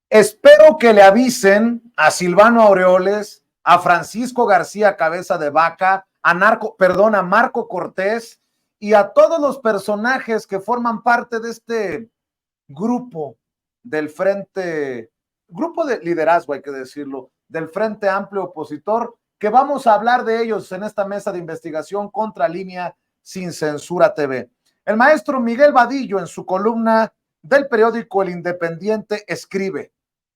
Espero que le avisen a Silvano Aureoles, a Francisco García Cabeza de Vaca, a Marco Cortés y a todos los personajes que forman parte de este grupo del grupo de liderazgo, hay que decirlo, del Frente Amplio Opositor, que vamos a hablar de ellos en esta mesa de investigación contra Línea Sin Censura TV. El maestro Miguel Vadillo, en su columna del periódico El Independiente, escribe: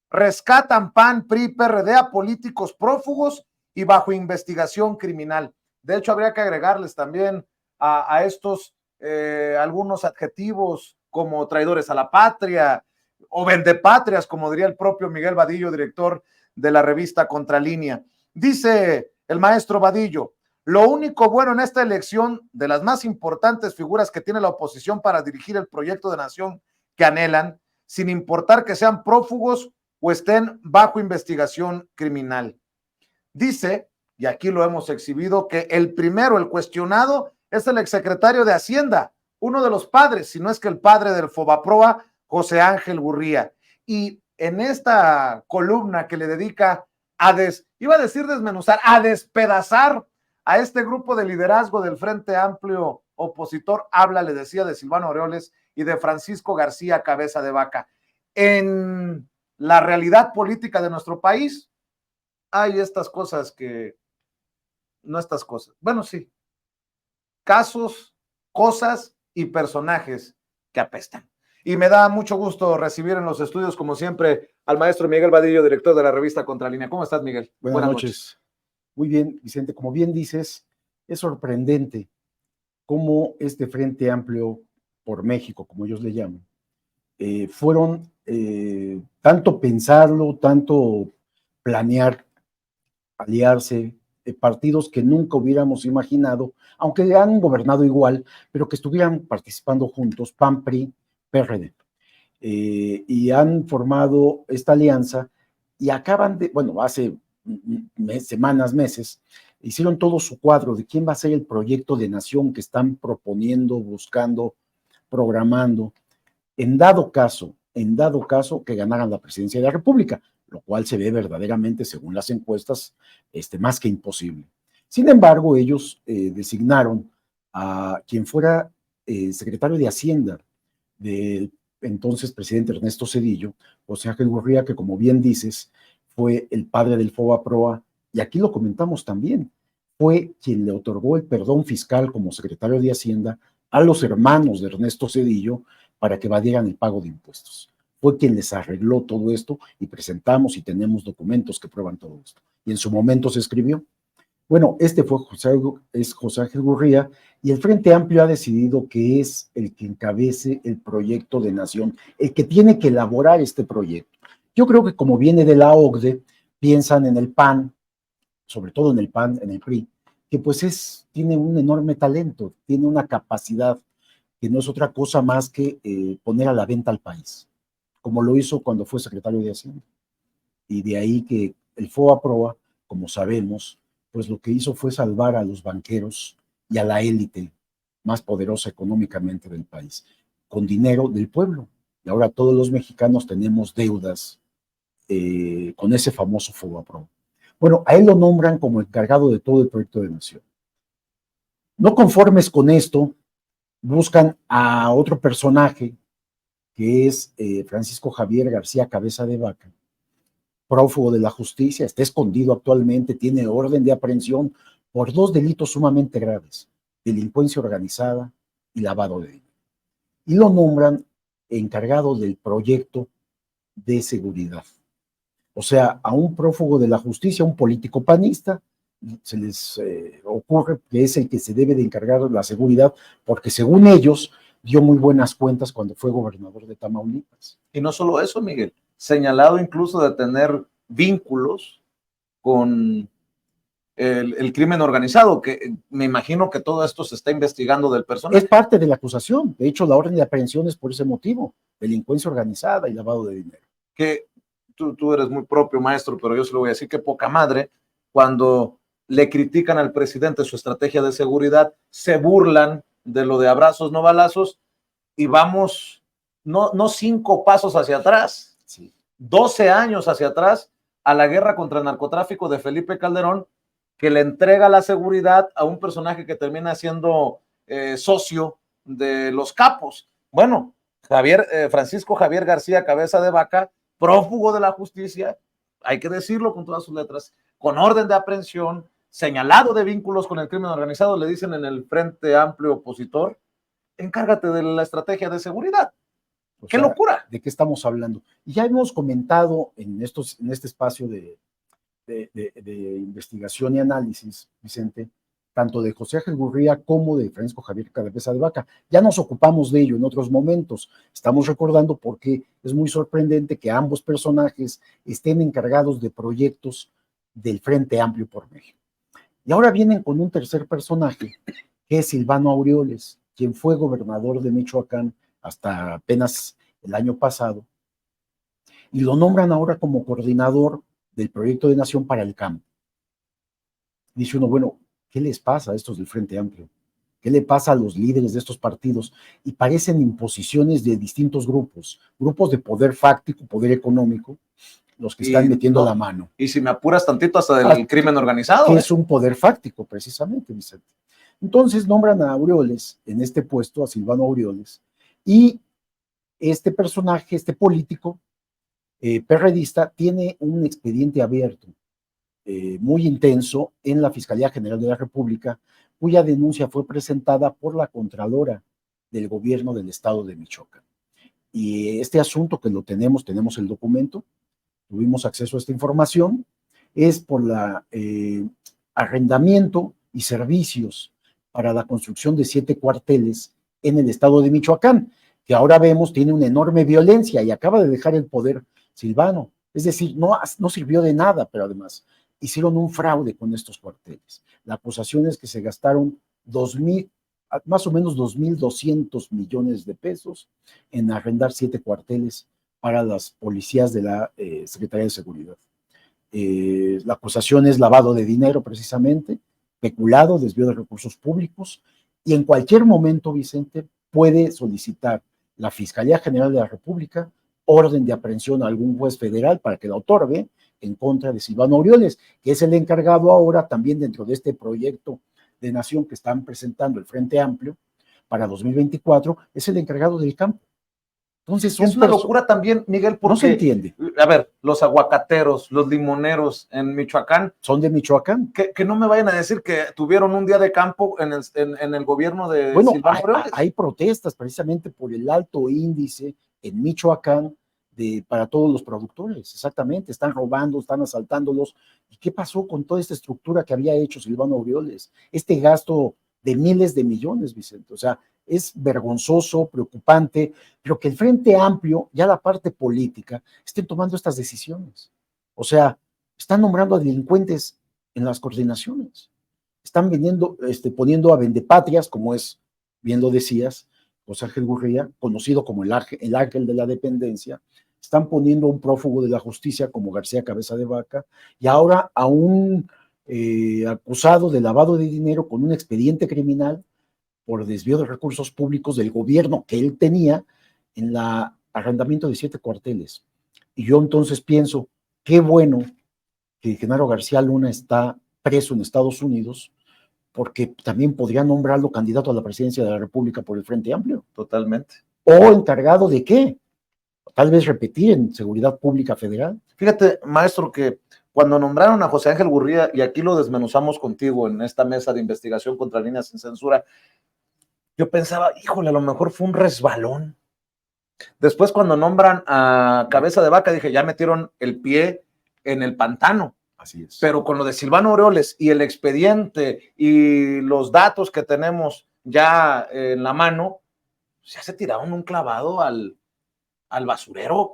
rescatan PAN, PRI, PRD a políticos prófugos y bajo investigación criminal. De hecho, habría que agregarles también a estos algunos adjetivos como traidores a la patria o vendepatrias, como diría el propio Miguel Vadillo, director de la revista Contralínea. Dice el maestro Vadillo: lo único bueno en esta elección, de las más importantes figuras que tiene la oposición para dirigir el proyecto de nación que anhelan, sin importar que sean prófugos o estén bajo investigación criminal. Dice, y aquí lo hemos exhibido, que el cuestionado, es el exsecretario de Hacienda, uno de los padres, si no es que el padre del Fobaproa, José Ángel Gurría. Y en esta columna que le dedica iba a decir desmenuzar, a despedazar a este grupo de liderazgo del Frente Amplio Opositor, habla, le decía, de Silvano Aureoles y de Francisco García Cabeza de Vaca. En la realidad política de nuestro país hay estas cosas bueno, sí, casos, cosas y personajes que apestan. Y me da mucho gusto recibir en los estudios, como siempre, al maestro Miguel Vadillo, director de la revista Contralínea. ¿Cómo estás, Miguel? Buenas noches. Muy bien, Vicente. Como bien dices, es sorprendente cómo este Frente Amplio por México, como ellos le llaman, fueron tanto pensarlo, tanto planear, aliarse, partidos que nunca hubiéramos imaginado, aunque han gobernado igual, pero que estuvieran participando juntos, PAN, PRI, PRD. Y han formado esta alianza y acaban de, bueno, hace semanas, meses, hicieron todo su cuadro de quién va a ser el proyecto de nación que están proponiendo, buscando, programando, en dado caso que ganaran la presidencia de la República, lo cual se ve verdaderamente, según las encuestas, más que imposible. Sin embargo, ellos designaron a quien fuera secretario de Hacienda del entonces presidente Ernesto Zedillo, José Ángel Gurría, que como bien dices, fue el padre del Fobaproa, y aquí lo comentamos también, fue quien le otorgó el perdón fiscal como secretario de Hacienda a los hermanos de Ernesto Zedillo para que evadieran el pago de impuestos. Fue quien les arregló todo esto y presentamos y tenemos documentos que prueban todo esto. Y en su momento se escribió. Bueno, fue José Ángel Gurría, y el Frente Amplio ha decidido que es el que encabece el proyecto de nación, el que tiene que elaborar este proyecto. Yo creo que como viene de la OCDE, piensan en el PAN, sobre todo en el PAN, en el PRI, que pues tiene un enorme talento, tiene una capacidad que no es otra cosa más que poner a la venta al país, como lo hizo cuando fue secretario de Hacienda. Y de ahí que el FOBAPROA, como sabemos, pues lo que hizo fue salvar a los banqueros y a la élite más poderosa económicamente del país, con dinero del pueblo. Y ahora todos los mexicanos tenemos deudas con ese famoso FOBAPROA. Bueno, a él lo nombran como encargado de todo el proyecto de nación. No conformes con esto, buscan a otro personaje que es Francisco Javier García Cabeza de Vaca, prófugo de la justicia, está escondido actualmente, tiene orden de aprehensión por 2 delitos sumamente graves: delincuencia organizada y lavado de dinero. Y lo nombran encargado del proyecto de seguridad. O sea, a un prófugo de la justicia, un político panista, se les ocurre que es el que se debe de encargar de la seguridad, porque según ellos dio muy buenas cuentas cuando fue gobernador de Tamaulipas. Y no solo eso, Miguel, señalado incluso de tener vínculos con el crimen organizado, que me imagino que todo esto se está investigando del personal. Es parte de la acusación, de hecho la orden de aprehensión es por ese motivo: delincuencia organizada y lavado de dinero. Que tú eres muy propio, maestro, pero yo se lo voy a decir, que poca madre, cuando le critican al presidente su estrategia de seguridad, se burlan de lo de abrazos, no balazos, y vamos no 5 pasos hacia atrás, sí, 12 años hacia atrás a la guerra contra el narcotráfico de Felipe Calderón, que le entrega la seguridad a un personaje que termina siendo socio de los capos. Bueno, Francisco Javier García Cabeza de Vaca, prófugo de la justicia, hay que decirlo con todas sus letras, con orden de aprehensión, señalado de vínculos con el crimen organizado, le dicen en el Frente Amplio opositor, encárgate de la estrategia de seguridad. ¡Qué locura! ¿De qué estamos hablando? Y ya hemos comentado en este espacio de investigación y análisis, Vicente, tanto de José Ángel Gurría como de Francisco Javier Cabeza de Vaca. Ya nos ocupamos de ello en otros momentos. Estamos recordando porque es muy sorprendente que ambos personajes estén encargados de proyectos del Frente Amplio por México. Y ahora vienen con un tercer personaje, que es Silvano Aureoles, quien fue gobernador de Michoacán hasta apenas el año pasado, y lo nombran ahora como coordinador del proyecto de nación para el campo. Dice uno, bueno, ¿qué les pasa a estos del Frente Amplio? ¿Qué le pasa a los líderes de estos partidos? Y parecen imposiciones de distintos grupos de poder fáctico, poder económico, los que están metiendo la mano. Y si me apuras tantito, hasta del crimen organizado. Que es un poder fáctico, precisamente, Vicente. Entonces nombran a Aureoles en este puesto, a Silvano Aureoles, y este personaje, este político perredista, tiene un expediente abierto muy intenso en la Fiscalía General de la República, cuya denuncia fue presentada por la Contralora del Gobierno del Estado de Michoacán. Y este asunto que lo tenemos el documento, tuvimos acceso a esta información, es por la arrendamiento y servicios para la construcción de 7 cuarteles en el estado de Michoacán, que ahora vemos tiene una enorme violencia y acaba de dejar el poder Silvano. Es decir, no sirvió de nada, pero además hicieron un fraude con estos cuarteles. La acusación es que se gastaron más o menos 2.200 millones de pesos en arrendar 7 cuarteles para las policías de la Secretaría de Seguridad. La acusación es lavado de dinero precisamente, peculado, desvío de recursos públicos, y en cualquier momento, Vicente, puede solicitar la Fiscalía General de la República orden de aprehensión a algún juez federal para que la otorgue en contra de Silvano Aureoles, que es el encargado ahora también dentro de este proyecto de nación que están presentando el Frente Amplio para 2024, es el encargado del campo. Entonces es una locura también, Miguel, porque no se entiende. A ver, los aguacateros, los limoneros en Michoacán. ¿Son de Michoacán? Que no me vayan a decir que tuvieron un día de campo en el gobierno de Silvano Aureoles. Hay protestas precisamente por el alto índice en Michoacán para todos los productores, exactamente, están robando, están asaltándolos. ¿Y qué pasó con toda esta estructura que había hecho Silvano Aureoles? Este gasto de miles de millones, Vicente, o sea, es vergonzoso, preocupante, pero que el Frente Amplio, ya la parte política, estén tomando estas decisiones. O sea, están nombrando a delincuentes en las coordinaciones. Están poniendo a vendepatrias, como es, bien lo decías, José Ángel Gurría, conocido como el ángel de la dependencia. Están poniendo a un prófugo de la justicia como García Cabeza de Vaca, y ahora a un acusado de lavado de dinero con un expediente criminal por desvío de recursos públicos del gobierno que él tenía en el arrendamiento de 7 cuarteles. Y yo entonces pienso, qué bueno que Genaro García Luna está preso en Estados Unidos, porque también podría nombrarlo candidato a la presidencia de la República por el Frente Amplio. Totalmente. ¿O encargado de qué? Tal vez repetir en Seguridad Pública Federal. Fíjate, maestro, que cuando nombraron a José Ángel Gurría, y aquí lo desmenuzamos contigo en esta mesa de investigación contra líneas sin censura, yo pensaba, híjole, a lo mejor fue un resbalón. Después, cuando nombran a Cabeza de Vaca, dije, ya metieron el pie en el pantano. Así es. Pero con lo de Silvano Aureoles y el expediente y los datos que tenemos ya en la mano, ya se tiraron un clavado al basurero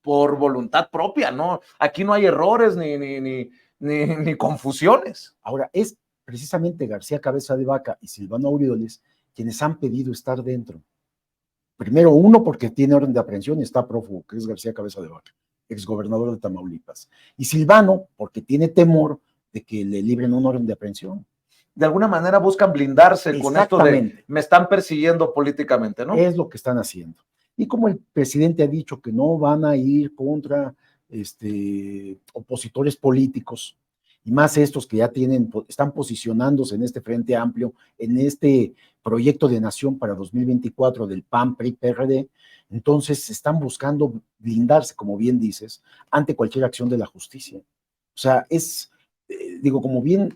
por voluntad propia, ¿no? Aquí no hay errores ni confusiones. Ahora, es precisamente García Cabeza de Vaca y Silvano Aureoles quienes han pedido estar dentro. Primero, uno porque tiene orden de aprehensión y está prófugo, que es García Cabeza de Vaca, exgobernador de Tamaulipas. Y Silvano porque tiene temor de que le libren un orden de aprehensión. De alguna manera buscan blindarse con esto de me están persiguiendo políticamente, ¿no? Es lo que están haciendo. Y como el presidente ha dicho que no van a ir contra opositores políticos, y más estos que ya están posicionándose en este Frente Amplio, en este proyecto de nación para 2024 del PAN, PRI, PRD, entonces están buscando blindarse, como bien dices, ante cualquier acción de la justicia. O sea, digo, como bien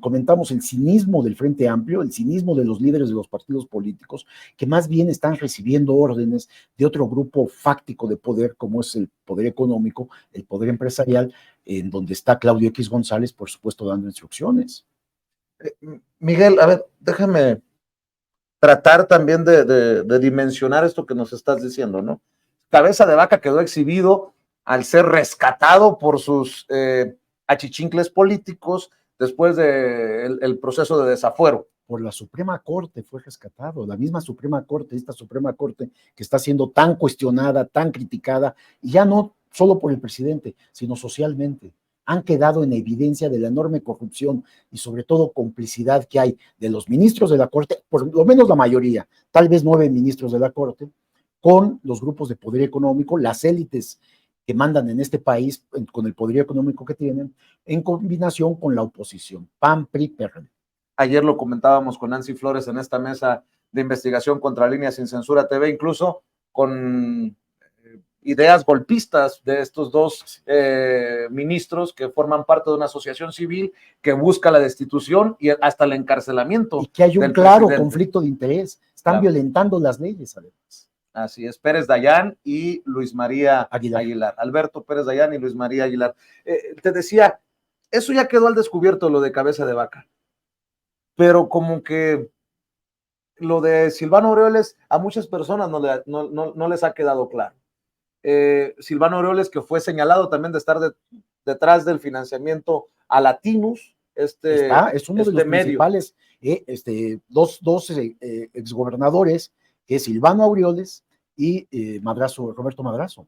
comentamos, el cinismo del Frente Amplio, el cinismo de los líderes de los partidos políticos, que más bien están recibiendo órdenes de otro grupo fáctico de poder, como es el poder económico, el poder empresarial, en donde está Claudio X González, por supuesto, dando instrucciones. Miguel, a ver, déjame tratar también de dimensionar esto que nos estás diciendo, ¿no? Cabeza de Vaca quedó exhibido al ser rescatado por sus achichincles políticos después del proceso de desafuero. Por la Suprema Corte fue rescatado, la misma Suprema Corte, esta Suprema Corte que está siendo tan cuestionada, tan criticada, y ya no solo por el presidente, sino socialmente. Han quedado en evidencia de la enorme corrupción y sobre todo complicidad que hay de los ministros de la Corte, por lo menos la mayoría, tal vez 9 ministros de la Corte, con los grupos de poder económico, las élites que mandan en este país con el poder económico que tienen, en combinación con la oposición, PAN, PRI, PRD. Ayer lo comentábamos con Nancy Flores en esta mesa de investigación contra Líneas Sin Censura TV, incluso con ideas golpistas de estos dos ministros que forman parte de una asociación civil que busca la destitución y hasta el encarcelamiento. Y que hay un claro conflicto de interés. Están violentando las leyes, además. Así es, Pérez Dayán y Luis María Aguilar. Alberto Pérez Dayán y Luis María Aguilar. Te decía, eso ya quedó al descubierto, lo de Cabeza de Vaca. Pero como que lo de Silvano Aureoles a muchas personas no les ha quedado claro. Silvano Aureoles, que fue señalado también de estar detrás del financiamiento a Latinus, es uno de los principales, dos exgobernadores, que es Silvano Aureoles y Roberto Madrazo.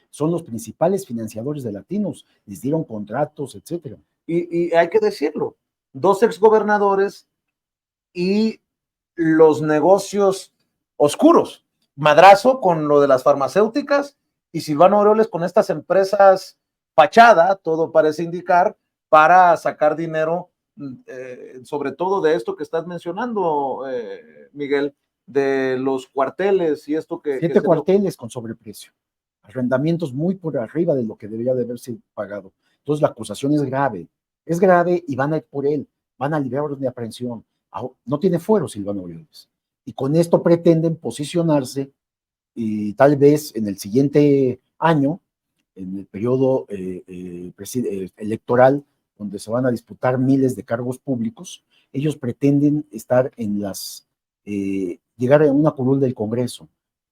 Son los principales financiadores de Latinus, les dieron contratos, etcétera. Y hay que decirlo, 2 exgobernadores y los negocios oscuros. Madrazo con lo de las farmacéuticas y Silvano Aureoles con estas empresas fachada, todo parece indicar, para sacar dinero, sobre todo de esto que estás mencionando, Miguel, de los cuarteles y esto que... 7 cuarteles con sobreprecio, arrendamientos muy por arriba de lo que debería de haberse pagado. Entonces la acusación es grave y van a ir por él, van a liberar orden de aprehensión. No tiene fuero Silvano Aureoles. Y con esto pretenden posicionarse y tal vez en el siguiente año, en el periodo electoral, donde se van a disputar miles de cargos públicos, ellos pretenden estar llegar a una curul del Congreso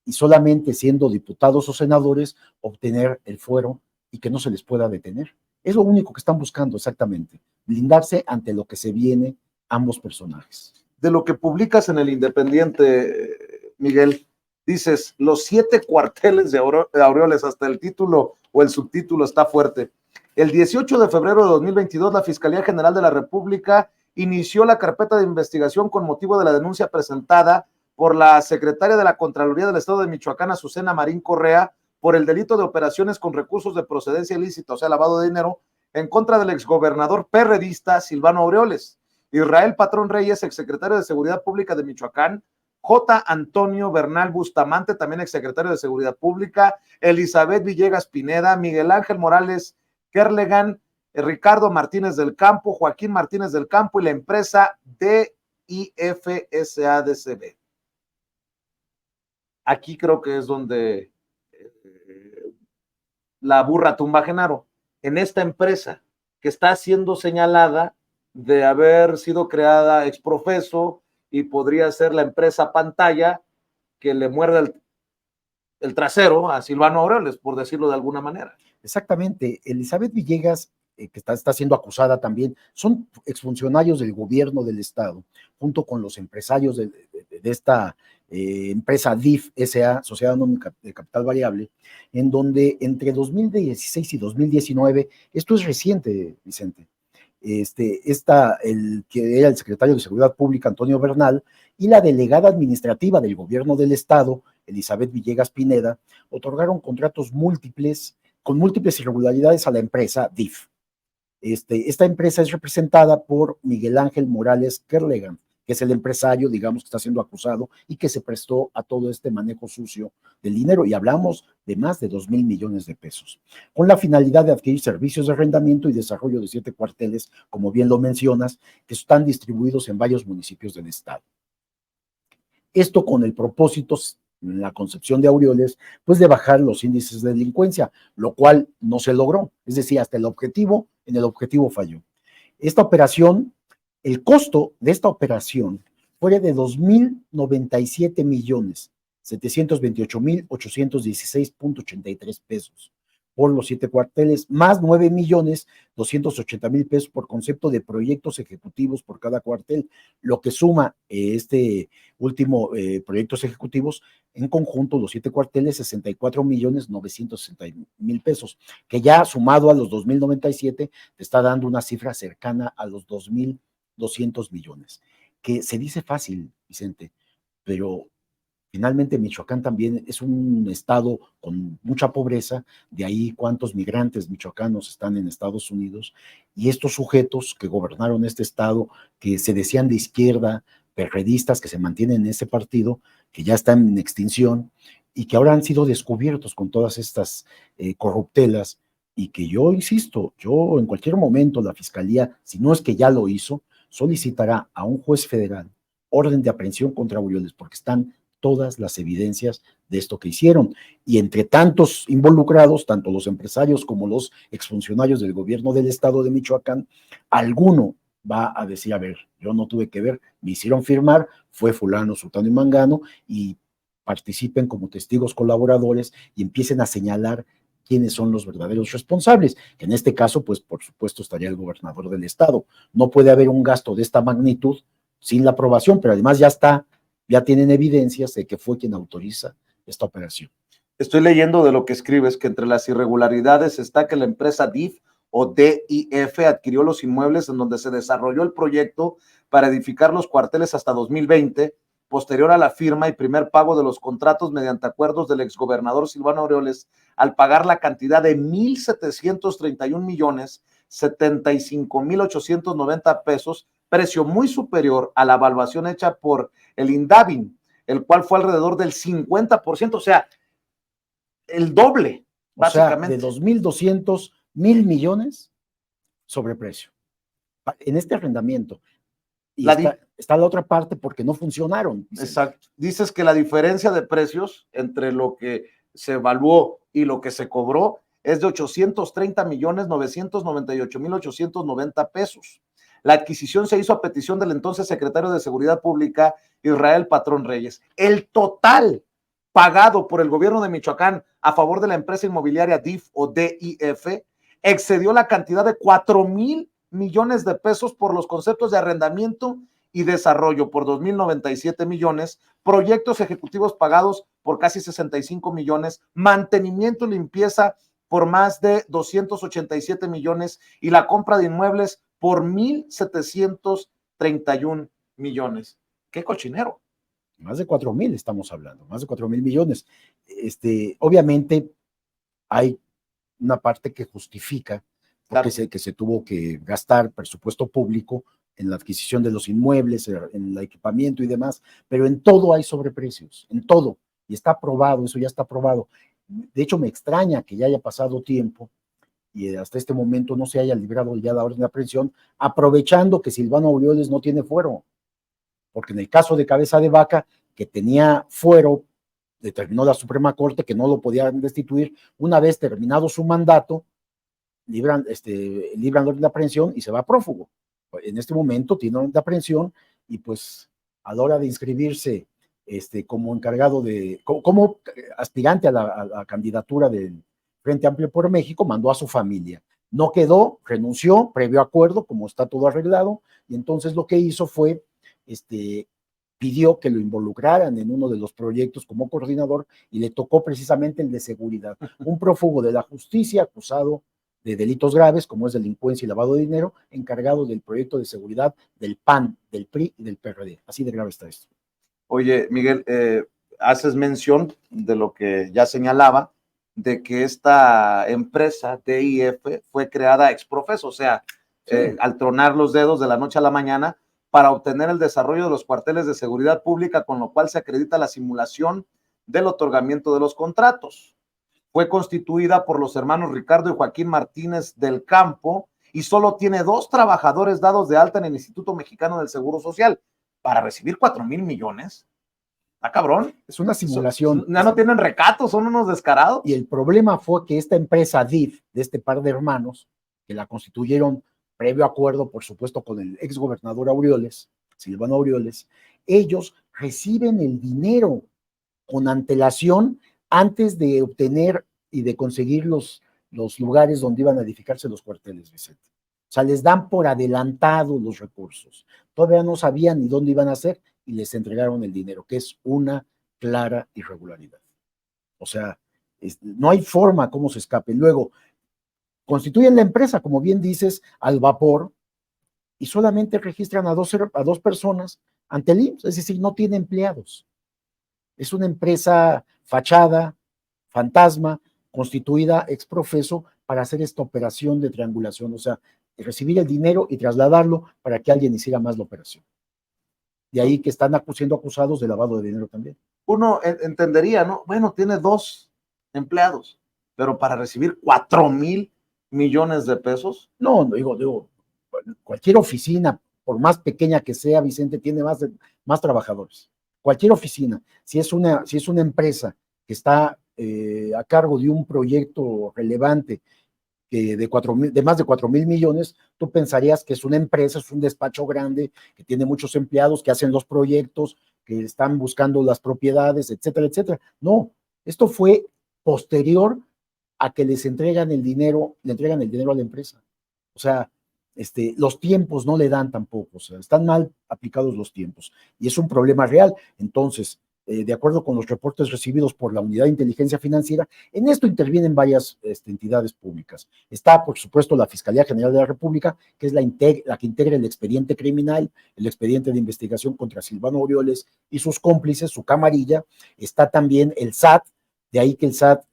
y solamente siendo diputados o senadores obtener el fuero y que no se les pueda detener. Es lo único que están buscando exactamente, blindarse ante lo que se viene ambos personajes. De lo que publicas en el Independiente, Miguel, dices, los 7 cuarteles de Aureoles, hasta el título o el subtítulo está fuerte. El 18 de febrero de 2022, la Fiscalía General de la República inició la carpeta de investigación con motivo de la denuncia presentada por la secretaria de la Contraloría del Estado de Michoacán, Azucena Marín Correa, por el delito de operaciones con recursos de procedencia ilícita, o sea, lavado de dinero, en contra del exgobernador perredista Silvano Aureoles. Israel Patrón Reyes, exsecretario de Seguridad Pública de Michoacán, J. Antonio Bernal Bustamante, también exsecretario de Seguridad Pública, Elizabeth Villegas Pineda, Miguel Ángel Morales Kerlegan, Ricardo Martínez del Campo, Joaquín Martínez del Campo y la empresa DIFSADCB. Aquí creo que es donde la burra tumba a Genaro. En esta empresa que está siendo señalada de haber sido creada ex profeso y podría ser la empresa pantalla que le muerde el trasero a Silvano Aureoles, por decirlo de alguna manera. Exactamente. Elizabeth Villegas, que está siendo acusada también, son exfuncionarios del gobierno del Estado, junto con los empresarios de esta empresa DIF SA, Sociedad Anónima de Capital Variable, en donde entre 2016 y 2019, esto es reciente, Vicente, el que era el secretario de Seguridad Pública, Antonio Bernal, y la delegada administrativa del gobierno del Estado, Elizabeth Villegas Pineda, otorgaron contratos múltiples, con múltiples irregularidades a la empresa DIF. Esta empresa es representada por Miguel Ángel Morales Kerlegan, que es el empresario, digamos, que está siendo acusado y que se prestó a todo este manejo sucio del dinero, y hablamos de más de 2,000 millones de pesos, con la finalidad de adquirir servicios de arrendamiento y desarrollo de 7 cuarteles, como bien lo mencionas, que están distribuidos en varios municipios del estado. Esto con el propósito, en la concepción de Aureoles, pues de bajar los índices de delincuencia, lo cual no se logró, es decir, hasta en el objetivo falló. Esta operación, el costo de esta operación fue de 2,097,728,816.83 pesos por los 7 cuarteles, más 9,280,000 pesos por concepto de proyectos ejecutivos por cada cuartel, lo que suma este último proyectos ejecutivos, en conjunto los 7 cuarteles, 64,960,000 pesos, que ya sumado a los 2,097 te está dando una cifra cercana a los 2,200 millones, que se dice fácil, Vicente, pero finalmente Michoacán también es un estado con mucha pobreza, de ahí cuántos migrantes michoacanos están en Estados Unidos, y estos sujetos que gobernaron este estado, que se decían de izquierda, perredistas, que se mantienen en ese partido, que ya está en extinción, y que ahora han sido descubiertos con todas estas corruptelas, y que yo insisto, yo en cualquier momento la Fiscalía, si no es que ya lo hizo, solicitará a un juez federal orden de aprehensión contra Aureoles, porque están todas las evidencias de esto que hicieron. Y entre tantos involucrados, tanto los empresarios como los exfuncionarios del gobierno del estado de Michoacán, alguno va a decir, a ver, yo no tuve que ver, me hicieron firmar, fue fulano, sutano y mangano, y participen como testigos colaboradores y empiecen a señalar quiénes son los verdaderos responsables, que en este caso, pues por supuesto estaría el gobernador del estado. No puede haber un gasto de esta magnitud sin la aprobación, pero además ya tienen evidencias de que fue quien autoriza esta operación. Estoy leyendo de lo que escribes, que entre las irregularidades está que la empresa DIF o DIF adquirió los inmuebles en donde se desarrolló el proyecto para edificar los cuarteles hasta 2020, posterior a la firma y primer pago de los contratos mediante acuerdos del exgobernador Silvano Aureoles, al pagar la cantidad de 1,731,075,890 pesos, precio muy superior a la evaluación hecha por el INDAVIN, el cual fue alrededor del 50%, o sea, el doble, básicamente. O sea, de 2,200, 1,000 millones sobreprecio en este arrendamiento. Y está la otra parte porque no funcionaron. Exacto. Dices que la diferencia de precios entre lo que se evaluó y lo que se cobró es de 830,998,890 pesos. La adquisición se hizo a petición del entonces secretario de Seguridad Pública, Israel Patrón Reyes. El total pagado por el gobierno de Michoacán a favor de la empresa inmobiliaria DIF o DIF excedió la cantidad de 4,000 millones de pesos por los conceptos de arrendamiento y desarrollo por 2,097 millones, proyectos ejecutivos pagados por casi 65 millones, mantenimiento y limpieza por más de 287 millones y la compra de inmuebles por 1,731 millones. ¡Qué cochinero! Más de 4,000 estamos hablando, más de 4,000 millones. Obviamente hay una parte que justifica porque claro, que se tuvo que gastar presupuesto público en la adquisición de los inmuebles, en el equipamiento y demás, pero en todo hay sobreprecios, en todo, y está aprobado, eso ya está aprobado. De hecho, me extraña que ya haya pasado tiempo y hasta este momento no se haya librado ya la orden de aprehensión, aprovechando que Silvano Aureoles no tiene fuero, porque en el caso de Cabeza de Vaca, que tenía fuero, determinó la Suprema Corte que no lo podían destituir, una vez terminado su mandato, libran orden de aprehensión y se va prófugo. En este momento tiene orden de aprehensión y pues a la hora de inscribirse como encargado como aspirante a la candidatura del Frente Amplio por México, mandó a su familia. No quedó, renunció, previo acuerdo, como está todo arreglado, y entonces lo que hizo fue, pidió que lo involucraran en uno de los proyectos como coordinador y le tocó precisamente el de seguridad. Un prófugo de la justicia acusado de delitos graves, como es delincuencia y lavado de dinero, encargado del proyecto de seguridad del PAN, del PRI y del PRD. Así de grave está esto. Oye, Miguel, haces mención de lo que ya señalaba, de que esta empresa DIF fue creada ex profeso, o sea, al tronar los dedos de la noche a la mañana para obtener el desarrollo de los cuarteles de seguridad pública, con lo cual se acredita la simulación del otorgamiento de los contratos. Fue constituida por los hermanos Ricardo y Joaquín Martínez del Campo y solo tiene 2 trabajadores dados de alta en el Instituto Mexicano del Seguro Social para recibir 4,000 millones. ¿Está cabrón? Es una simulación. Ya no tienen recatos, son unos descarados. Y el problema fue que esta empresa DIF, de este par de hermanos, que la constituyeron previo acuerdo, por supuesto, con el exgobernador Aureoles, Silvano Aureoles, ellos reciben el dinero con antelación antes de obtener y de conseguir los lugares donde iban a edificarse los cuarteles, Vicente. O sea, les dan por adelantado los recursos. Todavía no sabían ni dónde iban a hacer y les entregaron el dinero, que es una clara irregularidad. O sea, no hay forma cómo se escape. Luego, constituyen la empresa, como bien dices, al vapor, y solamente registran a dos personas ante el IMSS, es decir, no tiene empleados. Es una empresa fachada, fantasma, constituida ex profeso para hacer esta operación de triangulación, o sea, recibir el dinero y trasladarlo para que alguien hiciera más la operación. De ahí que están siendo acusados de lavado de dinero también. Uno entendería, ¿no? Bueno, tiene 2 empleados, pero para recibir 4,000 millones de pesos. No, digo, cualquier oficina, por más pequeña que sea, Vicente, tiene más trabajadores. Cualquier oficina, si es una empresa que está a cargo de un proyecto relevante de más de 4,000 millones, tú pensarías que es una empresa, es un despacho grande, que tiene muchos empleados, que hacen los proyectos, que están buscando las propiedades, etcétera, etcétera. No, esto fue posterior a que les entregan el dinero a la empresa. O sea, los tiempos no le dan tampoco, o sea, están mal aplicados los tiempos y es un problema real. Entonces, de acuerdo con los reportes recibidos por la Unidad de Inteligencia Financiera, en esto intervienen varias entidades públicas. Está, por supuesto, la Fiscalía General de la República, que es la que integra el expediente criminal, el expediente de investigación contra Silvano Aureoles y sus cómplices, su camarilla. Está también el SAT, de ahí que el SAT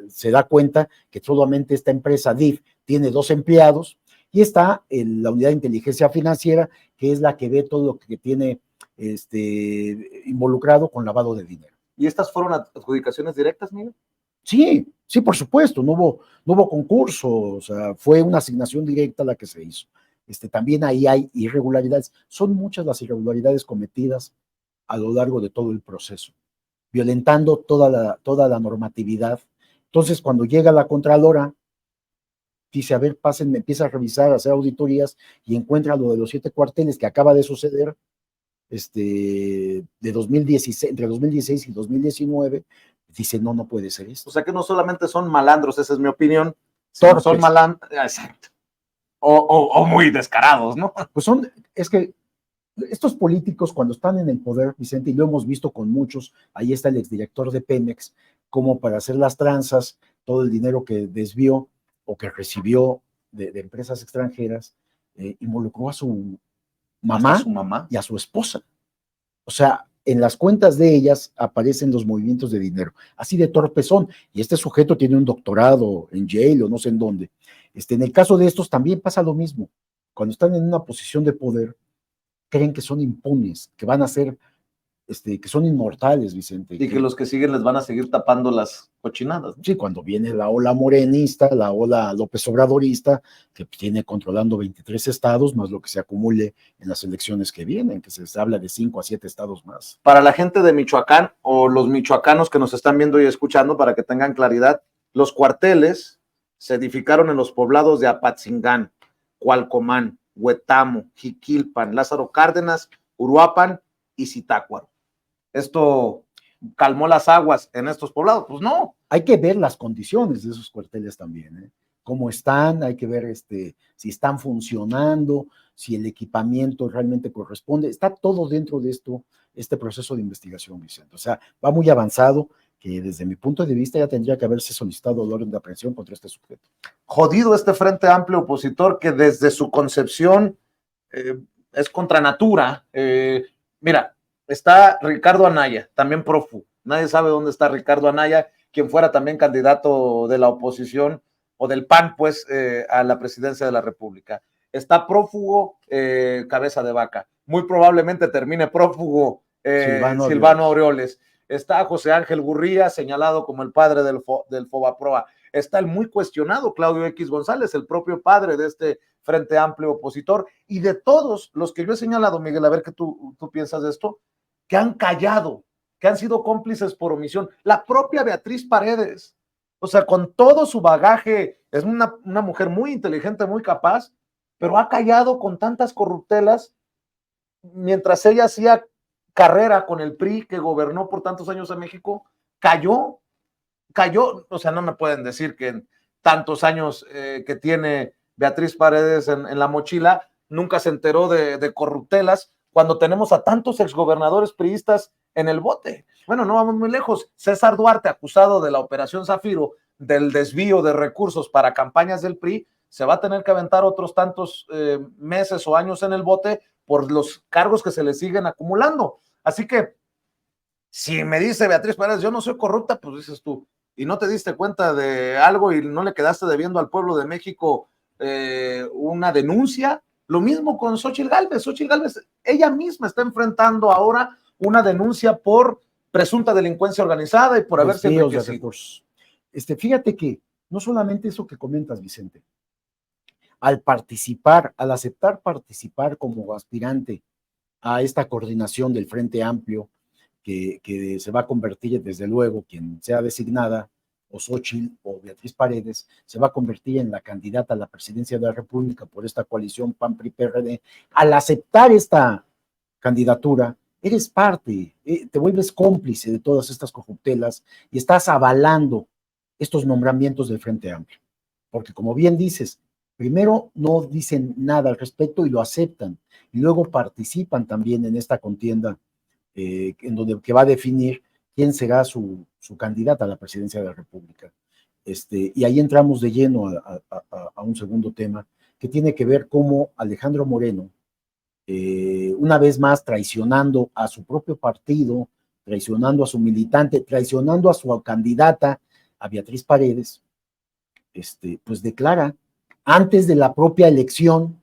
se da cuenta que solamente esta empresa DIF tiene 2 empleados, y está la Unidad de Inteligencia Financiera, que es la que ve todo lo que tiene involucrado con lavado de dinero. ¿Y estas fueron adjudicaciones directas, Miguel? Sí, por supuesto, no hubo concurso, o sea, fue una asignación directa la que se hizo. También ahí hay irregularidades, son muchas las irregularidades cometidas a lo largo de todo el proceso, violentando toda la normatividad. Entonces, cuando llega la Contralora, dice, a ver, pásenme, empieza a revisar, a hacer auditorías y encuentra lo de los 7 cuarteles que acaba de suceder de 2016, entre 2016 y 2019, dice, no puede ser esto. O sea que no solamente son malandros, esa es mi opinión, Torpes. son malandros, exacto, o muy descarados, ¿no? Pues es que estos políticos cuando están en el poder, Vicente, y lo hemos visto con muchos, ahí está el exdirector de Pemex, como para hacer las tranzas, todo el dinero que desvió o que recibió de empresas extranjeras, involucró a su mamá y a su esposa. O sea, en las cuentas de ellas aparecen los movimientos de dinero, así de torpes son, y este sujeto tiene un doctorado en Yale o no sé en dónde. En el caso de estos también pasa lo mismo. Cuando están en una posición de poder, creen que son impunes, que van a ser, que son inmortales, Vicente. Y que los que siguen les van a seguir tapando las cochinadas, ¿no? Sí, cuando viene la ola morenista, la ola López Obradorista, que tiene controlando 23 estados, más lo que se acumule en las elecciones que vienen, que se habla de 5 a 7 estados más. Para la gente de Michoacán o los michoacanos que nos están viendo y escuchando, para que tengan claridad, los cuarteles se edificaron en los poblados de Apatzingán, Cualcomán, Huetamo, Jiquilpan, Lázaro Cárdenas, Uruapan y Zitácuaro. ¿Esto calmó las aguas en estos poblados? Pues no. Hay que ver las condiciones de esos cuarteles también, ¿eh? Cómo están, hay que ver si están funcionando, si el equipamiento realmente corresponde. Está todo dentro de este proceso de investigación, Vicente. O sea, va muy avanzado, que desde mi punto de vista ya tendría que haberse solicitado el orden de aprehensión contra este sujeto. Jodido este Frente Amplio opositor que desde su concepción es contra natura. Mira, está Ricardo Anaya, también prófugo. Nadie sabe dónde está Ricardo Anaya, quien fuera también candidato de la oposición o del PAN, pues, a la presidencia de la República. Está prófugo Cabeza de Vaca. Muy probablemente termine prófugo Silvano Aureoles. Está José Ángel Gurría, señalado como el padre del Fobaproa. Está el muy cuestionado Claudio X González, el propio padre de este Frente Amplio opositor, y de todos los que yo he señalado, Miguel, a ver qué tú piensas de esto, que han callado, que han sido cómplices por omisión. La propia Beatriz Paredes, o sea, con todo su bagaje, es una mujer muy inteligente, muy capaz, pero ha callado con tantas corruptelas mientras ella hacía carrera con el PRI que gobernó por tantos años a México, cayó, o sea, no me pueden decir que en tantos años que tiene Beatriz Paredes en la mochila, nunca se enteró de corruptelas, cuando tenemos a tantos exgobernadores priistas en el bote. Bueno, no vamos muy lejos. César Duarte, acusado de la Operación Zafiro, del desvío de recursos para campañas del PRI, se va a tener que aventar otros tantos meses o años en el bote por los cargos que se le siguen acumulando. Así que, si me dice Beatriz Paredes, yo no soy corrupta, pues dices tú, y no te diste cuenta de algo y no le quedaste debiendo al pueblo de México una denuncia. Lo mismo con Xóchitl Gálvez. Xóchitl Gálvez, ella misma está enfrentando ahora una denuncia por presunta delincuencia organizada y por haberse enriquecido. Fíjate que no solamente eso que comentas, Vicente, al participar, al aceptar participar como aspirante a esta coordinación del Frente Amplio, que se va a convertir, desde luego, quien sea designada, o Xóchitl o Beatriz Paredes, se va a convertir en la candidata a la presidencia de la República por esta coalición PAN-PRI-PRD. Al aceptar esta candidatura, eres parte, te vuelves cómplice de todas estas corruptelas y estás avalando estos nombramientos del Frente Amplio. Porque, como bien dices, primero no dicen nada al respecto y lo aceptan, y luego participan también en esta contienda en donde que va a definir quién será su candidata a la presidencia de la República. Y ahí entramos de lleno a un segundo tema que tiene que ver cómo Alejandro Moreno, una vez más traicionando a su propio partido, traicionando a su militante, traicionando a su candidata, a Beatriz Paredes, pues declara antes de la propia elección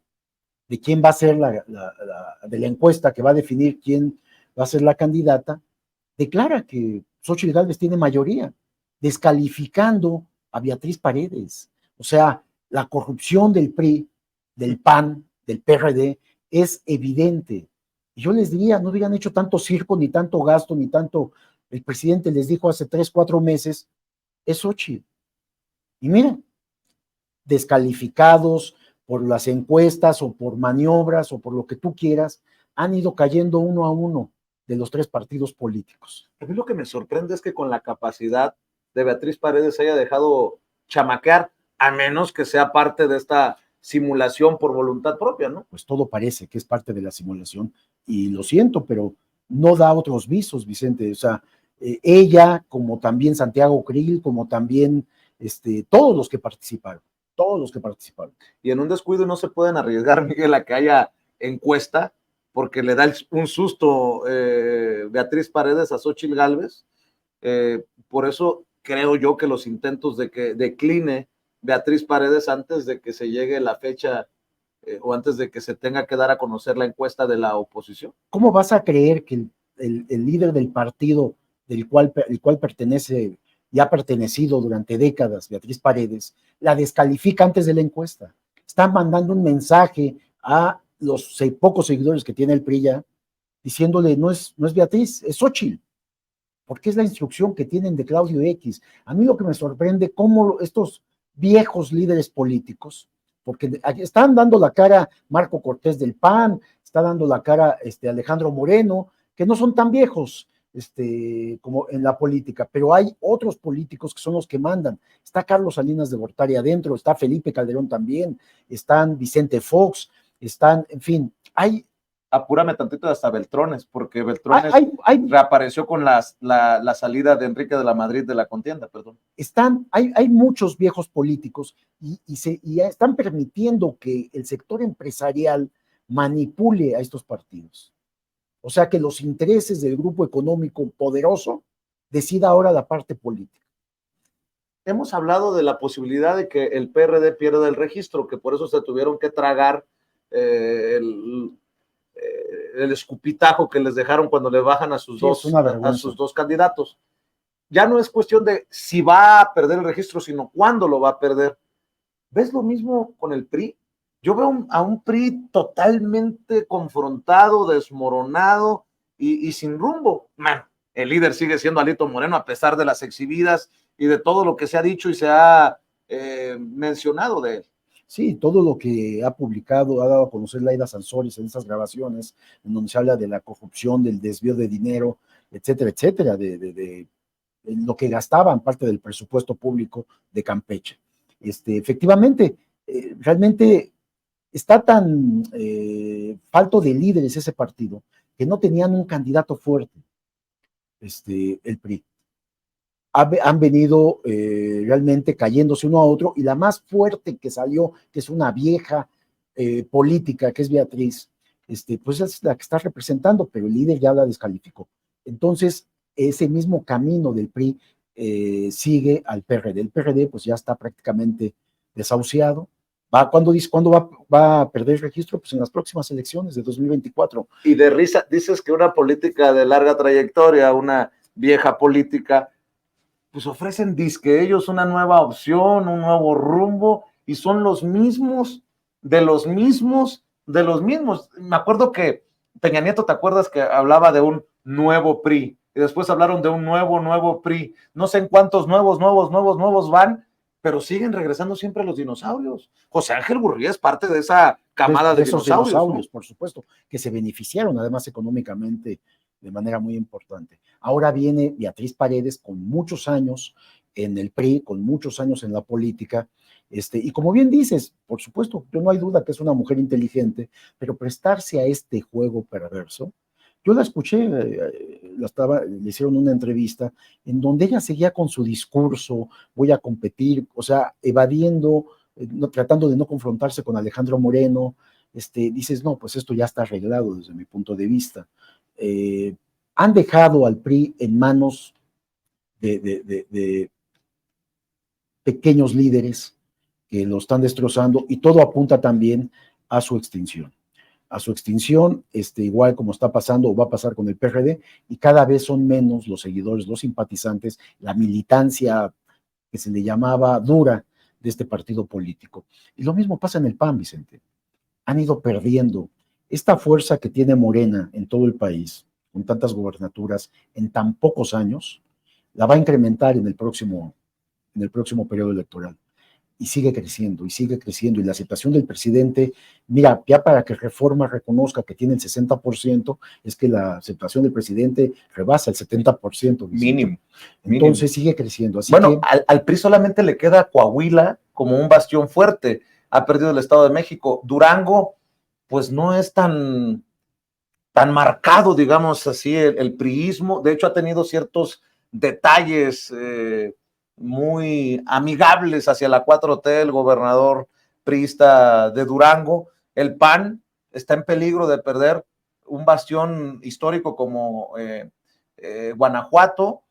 de quién va a ser de la encuesta que va a definir quién va a ser la candidata, declara que Xóchitl Gálvez tiene mayoría, descalificando a Beatriz Paredes. O sea, la corrupción del PRI, del PAN, del PRD, es evidente. Y yo les diría, no hubieran hecho tanto circo, ni tanto gasto, ni tanto, el presidente les dijo hace 3, 4 meses, es Xóchitl. Y miren, descalificados por las encuestas o por maniobras o por lo que tú quieras, han ido cayendo uno a uno de los 3 partidos políticos. A mí lo que me sorprende es que con la capacidad de Beatriz Paredes se haya dejado chamaquear, a menos que sea parte de esta simulación por voluntad propia, ¿no? Pues todo parece que es parte de la simulación, y lo siento, pero no da otros visos, Vicente. O sea, ella, como también Santiago Krill, como también todos los que participaron. Y en un descuido no se pueden arriesgar, Miguel, a que haya encuesta, porque le da un susto Beatriz Paredes a Xóchitl Gálvez. Por eso creo yo que los intentos de que decline Beatriz Paredes antes de que se llegue la fecha o antes de que se tenga que dar a conocer la encuesta de la oposición. ¿Cómo vas a creer que el líder del partido el cual pertenece y ha pertenecido durante décadas, Beatriz Paredes, la descalifica antes de la encuesta? Están mandando un mensaje a los pocos seguidores que tiene el PRI ya, diciéndole, no es Beatriz, es Xóchitl, porque es la instrucción que tienen de Claudio X. A mí lo que me sorprende, cómo estos viejos líderes políticos, porque están dando la cara Marco Cortés del PAN, está dando la cara Alejandro Moreno, que no son tan viejos como en la política, pero hay otros políticos que son los que mandan. Está Carlos Salinas de Gortari adentro, está Felipe Calderón también, están Vicente Fox, están, en fin, hay... Apúrame tantito hasta Beltrones, porque Beltrones reapareció con la salida de Enrique de la Madrid de la contienda, perdón. Hay muchos viejos políticos y están permitiendo que el sector empresarial manipule a estos partidos. O sea, que los intereses del grupo económico poderoso decida ahora la parte política. Hemos hablado de la posibilidad de que el PRD pierda el registro, que por eso se tuvieron que tragar el escupitajo que les dejaron cuando le bajan a sus, a sus dos candidatos. Ya no es cuestión de si va a perder el registro, sino cuándo lo va a perder. ¿Ves lo mismo con el PRI? Yo veo a un PRI totalmente confrontado, desmoronado y sin rumbo. Man, el líder sigue siendo Alito Moreno a pesar de las exhibidas y de todo lo que se ha dicho y se ha mencionado de él. Sí, todo lo que ha publicado, ha dado a conocer Laida Sansores en esas grabaciones, en donde se habla de la corrupción, del desvío de dinero, etcétera, de lo que gastaban parte del presupuesto público de Campeche. Efectivamente, realmente está tan falto de líderes ese partido que no tenían un candidato fuerte, el PRI. Han venido realmente cayéndose uno a otro, y la más fuerte que salió, que es una vieja política, que es Beatriz, pues es la que está representando, pero el líder ya la descalificó. Entonces, ese mismo camino del PRI sigue al PRD. El PRD pues ya está prácticamente desahuciado. ¿Cuándo va a perder el registro? Pues en las próximas elecciones de 2024. Y de risa, dices que una política de larga trayectoria, una vieja política, pues ofrecen disque ellos una nueva opción, un nuevo rumbo, y son los mismos, de los mismos, de los mismos. Me acuerdo que Peña Nieto, ¿te acuerdas que hablaba de un nuevo PRI? Y después hablaron de un nuevo PRI. No sé en cuántos nuevos van, pero siguen regresando siempre los dinosaurios. José Ángel Gurría es parte de esa camada de esos dinosaurios, ¿no? Por supuesto, que se beneficiaron además económicamente de manera muy importante. Ahora viene Beatriz Paredes con muchos años en el PRI, con muchos años en la política, y como bien dices, por supuesto, yo no hay duda que es una mujer inteligente, pero prestarse a este juego perverso. Yo la escuché, le hicieron una entrevista en donde ella seguía con su discurso, voy a competir, o sea, evadiendo, tratando de no confrontarse con Alejandro Moreno. Dices, no, pues esto ya está arreglado desde mi punto de vista. Han dejado al PRI en manos de pequeños líderes que lo están destrozando, y todo apunta también a su extinción. Igual como está pasando o va a pasar con el PRD, y cada vez son menos los seguidores, los simpatizantes, la militancia que se le llamaba dura de este partido político. Y lo mismo pasa en el PAN, Vicente. Han ido perdiendo esta fuerza que tiene Morena en todo el país, con tantas gubernaturas en tan pocos años, la va a incrementar en el próximo periodo electoral. Y sigue creciendo, y la aceptación del presidente, mira, ya para que Reforma reconozca que tiene el 60%, es que la aceptación del presidente rebasa el 70%. Mínimo. Entonces sigue creciendo. Así bueno, al PRI solamente le queda Coahuila como un bastión fuerte, ha perdido el Estado de México. Durango, pues no es tan marcado, digamos así, el priismo. De hecho, ha tenido ciertos detalles muy amigables hacia la 4T, el gobernador priista de Durango. El PAN está en peligro de perder un bastión histórico como Guanajuato,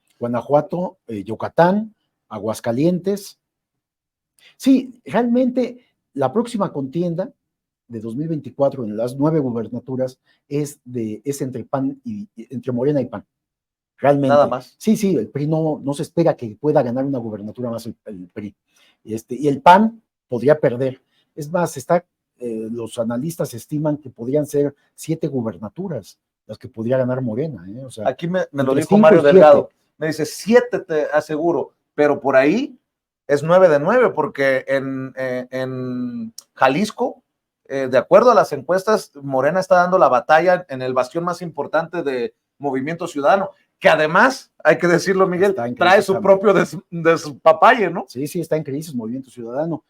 Yucatán, Aguascalientes. Sí, realmente la próxima contienda de 2024 en las 9 gubernaturas es entre PAN entre Morena y PAN. Realmente. Nada más. Sí, el PRI no se espera que pueda ganar una gubernatura más el PRI. Y el PAN podría perder. Es más, los analistas estiman que podrían ser 7 gubernaturas las que podría ganar Morena. O sea, aquí me lo dijo Mario Delgado. Me dice 7 te aseguro, pero por ahí es 9 de 9, porque en Jalisco, de acuerdo a las encuestas, Morena está dando la batalla en el bastión más importante de Movimiento Ciudadano, que además, hay que decirlo, Miguel, trae su propio despapalle, ¿no? Sí, está en crisis Movimiento Ciudadano.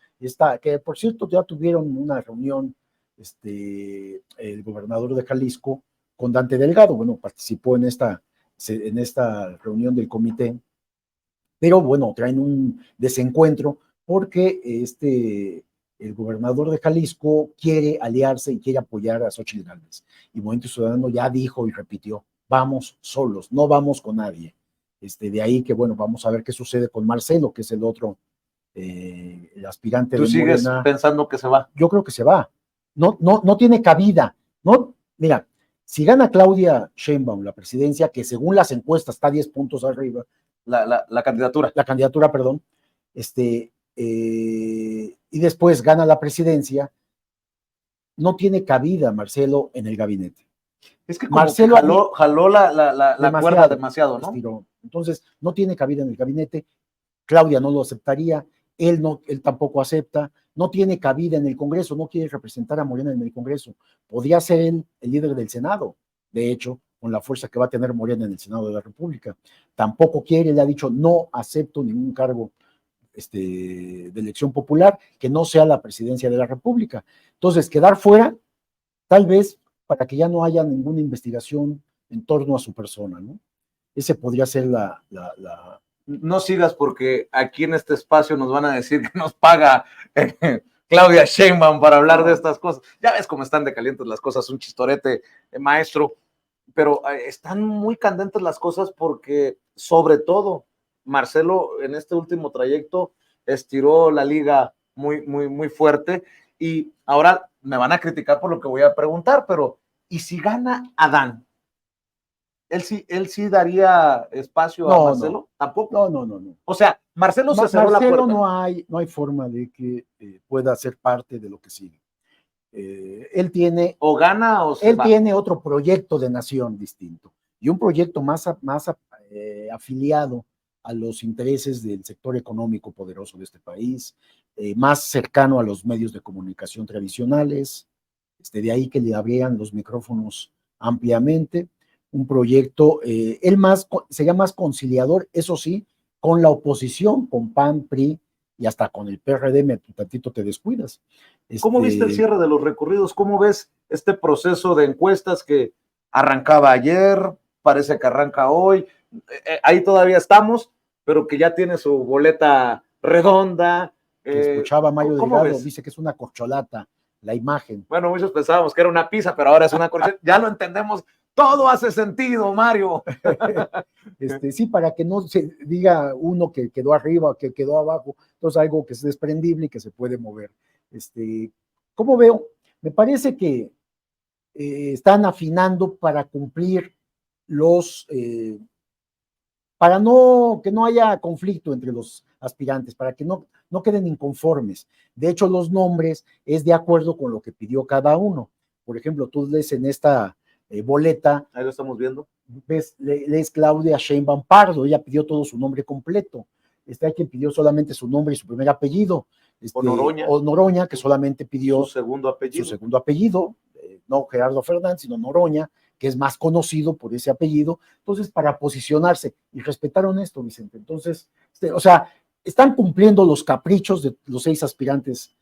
Que por cierto ya tuvieron una reunión, el gobernador de Jalisco con Dante Delgado, bueno, participó en esta reunión del comité, pero bueno, traen un desencuentro porque el gobernador de Jalisco quiere aliarse y quiere apoyar a Xóchitl Gálvez, y Movimiento Ciudadano ya dijo y repitió, vamos solos, no vamos con nadie. De ahí que, bueno, vamos a ver qué sucede con Marcelo, que es el otro, el aspirante ¿Tú de sigues Morena. pensando que se va? Yo creo que se va. No tiene cabida. No, mira, si gana Claudia Sheinbaum la presidencia, que según las encuestas está 10 puntos arriba, La candidatura. la candidatura, perdón, y después gana la presidencia, no tiene cabida Marcelo en el gabinete. Es que como Marcelo que jaló la cuerda demasiado, ¿no? Estiró. Entonces, no tiene cabida en el gabinete. Claudia no lo aceptaría, él tampoco acepta, no tiene cabida en el Congreso, no quiere representar a Morena en el Congreso. Podría ser él el líder del Senado, de hecho, con la fuerza que va a tener Morena en el Senado de la República. Tampoco quiere, le ha dicho, no acepto ningún cargo de elección popular que no sea la presidencia de la República. Entonces, quedar fuera, tal vez para que ya no haya ninguna investigación en torno a su persona, ¿no? Ese podría ser No sigas porque aquí en este espacio nos van a decir que nos paga Claudia Sheinbaum para hablar de estas cosas. Ya ves cómo están de calientes las cosas, un chistorete, maestro, pero están muy candentes las cosas porque, sobre todo, Marcelo en este último trayecto estiró la liga muy fuerte y ahora me van a criticar por lo que voy a preguntar, pero ¿y si gana Adán? ¿Él sí daría espacio a Marcelo? ¿Tampoco? No. O sea, Marcelo se cerró Marcelo la puerta. no hay forma de que pueda ser parte de lo que sigue. Él tiene... O gana o se él va. Tiene otro proyecto de nación distinto y un proyecto más afiliado a los intereses del sector económico poderoso de este país, más cercano a los medios de comunicación tradicionales, de ahí que le abrían los micrófonos ampliamente, un proyecto, sería más conciliador, eso sí, con la oposición, con PAN, PRI y hasta con el PRD, tantito te descuidas. ¿Cómo viste el cierre de los recorridos? ¿Cómo ves este proceso de encuestas que arrancaba ayer, parece que arranca hoy? Ahí todavía estamos, pero que ya tiene su boleta redonda. Que escuchaba Mario ¿Cómo Delgado, ves? dice que es una corcholata, la imagen. Bueno, muchos pensábamos que era una pizza, pero ahora es una corcholata. Ya lo entendemos. Todo hace sentido, Mario. Sí, para que no se diga uno que quedó arriba o que quedó abajo, entonces algo que es desprendible y que se puede mover. ¿Cómo veo? Me parece que están afinando para cumplir para que no haya conflicto entre los aspirantes, para que no queden inconformes. De hecho, los nombres es de acuerdo con lo que pidió cada uno. Por ejemplo, tú lees en esta boleta. Ahí lo estamos viendo. Lees Claudia Sheinbaum Pardo, ella pidió todo su nombre completo. Hay quien pidió solamente su nombre y su primer apellido. O Noroña, que solamente pidió su segundo apellido, no Gerardo Fernández, sino Noroña, que es más conocido por ese apellido. Entonces, para posicionarse, y respetaron esto, Vicente. Entonces, o sea, están cumpliendo los caprichos de los 6 aspirantes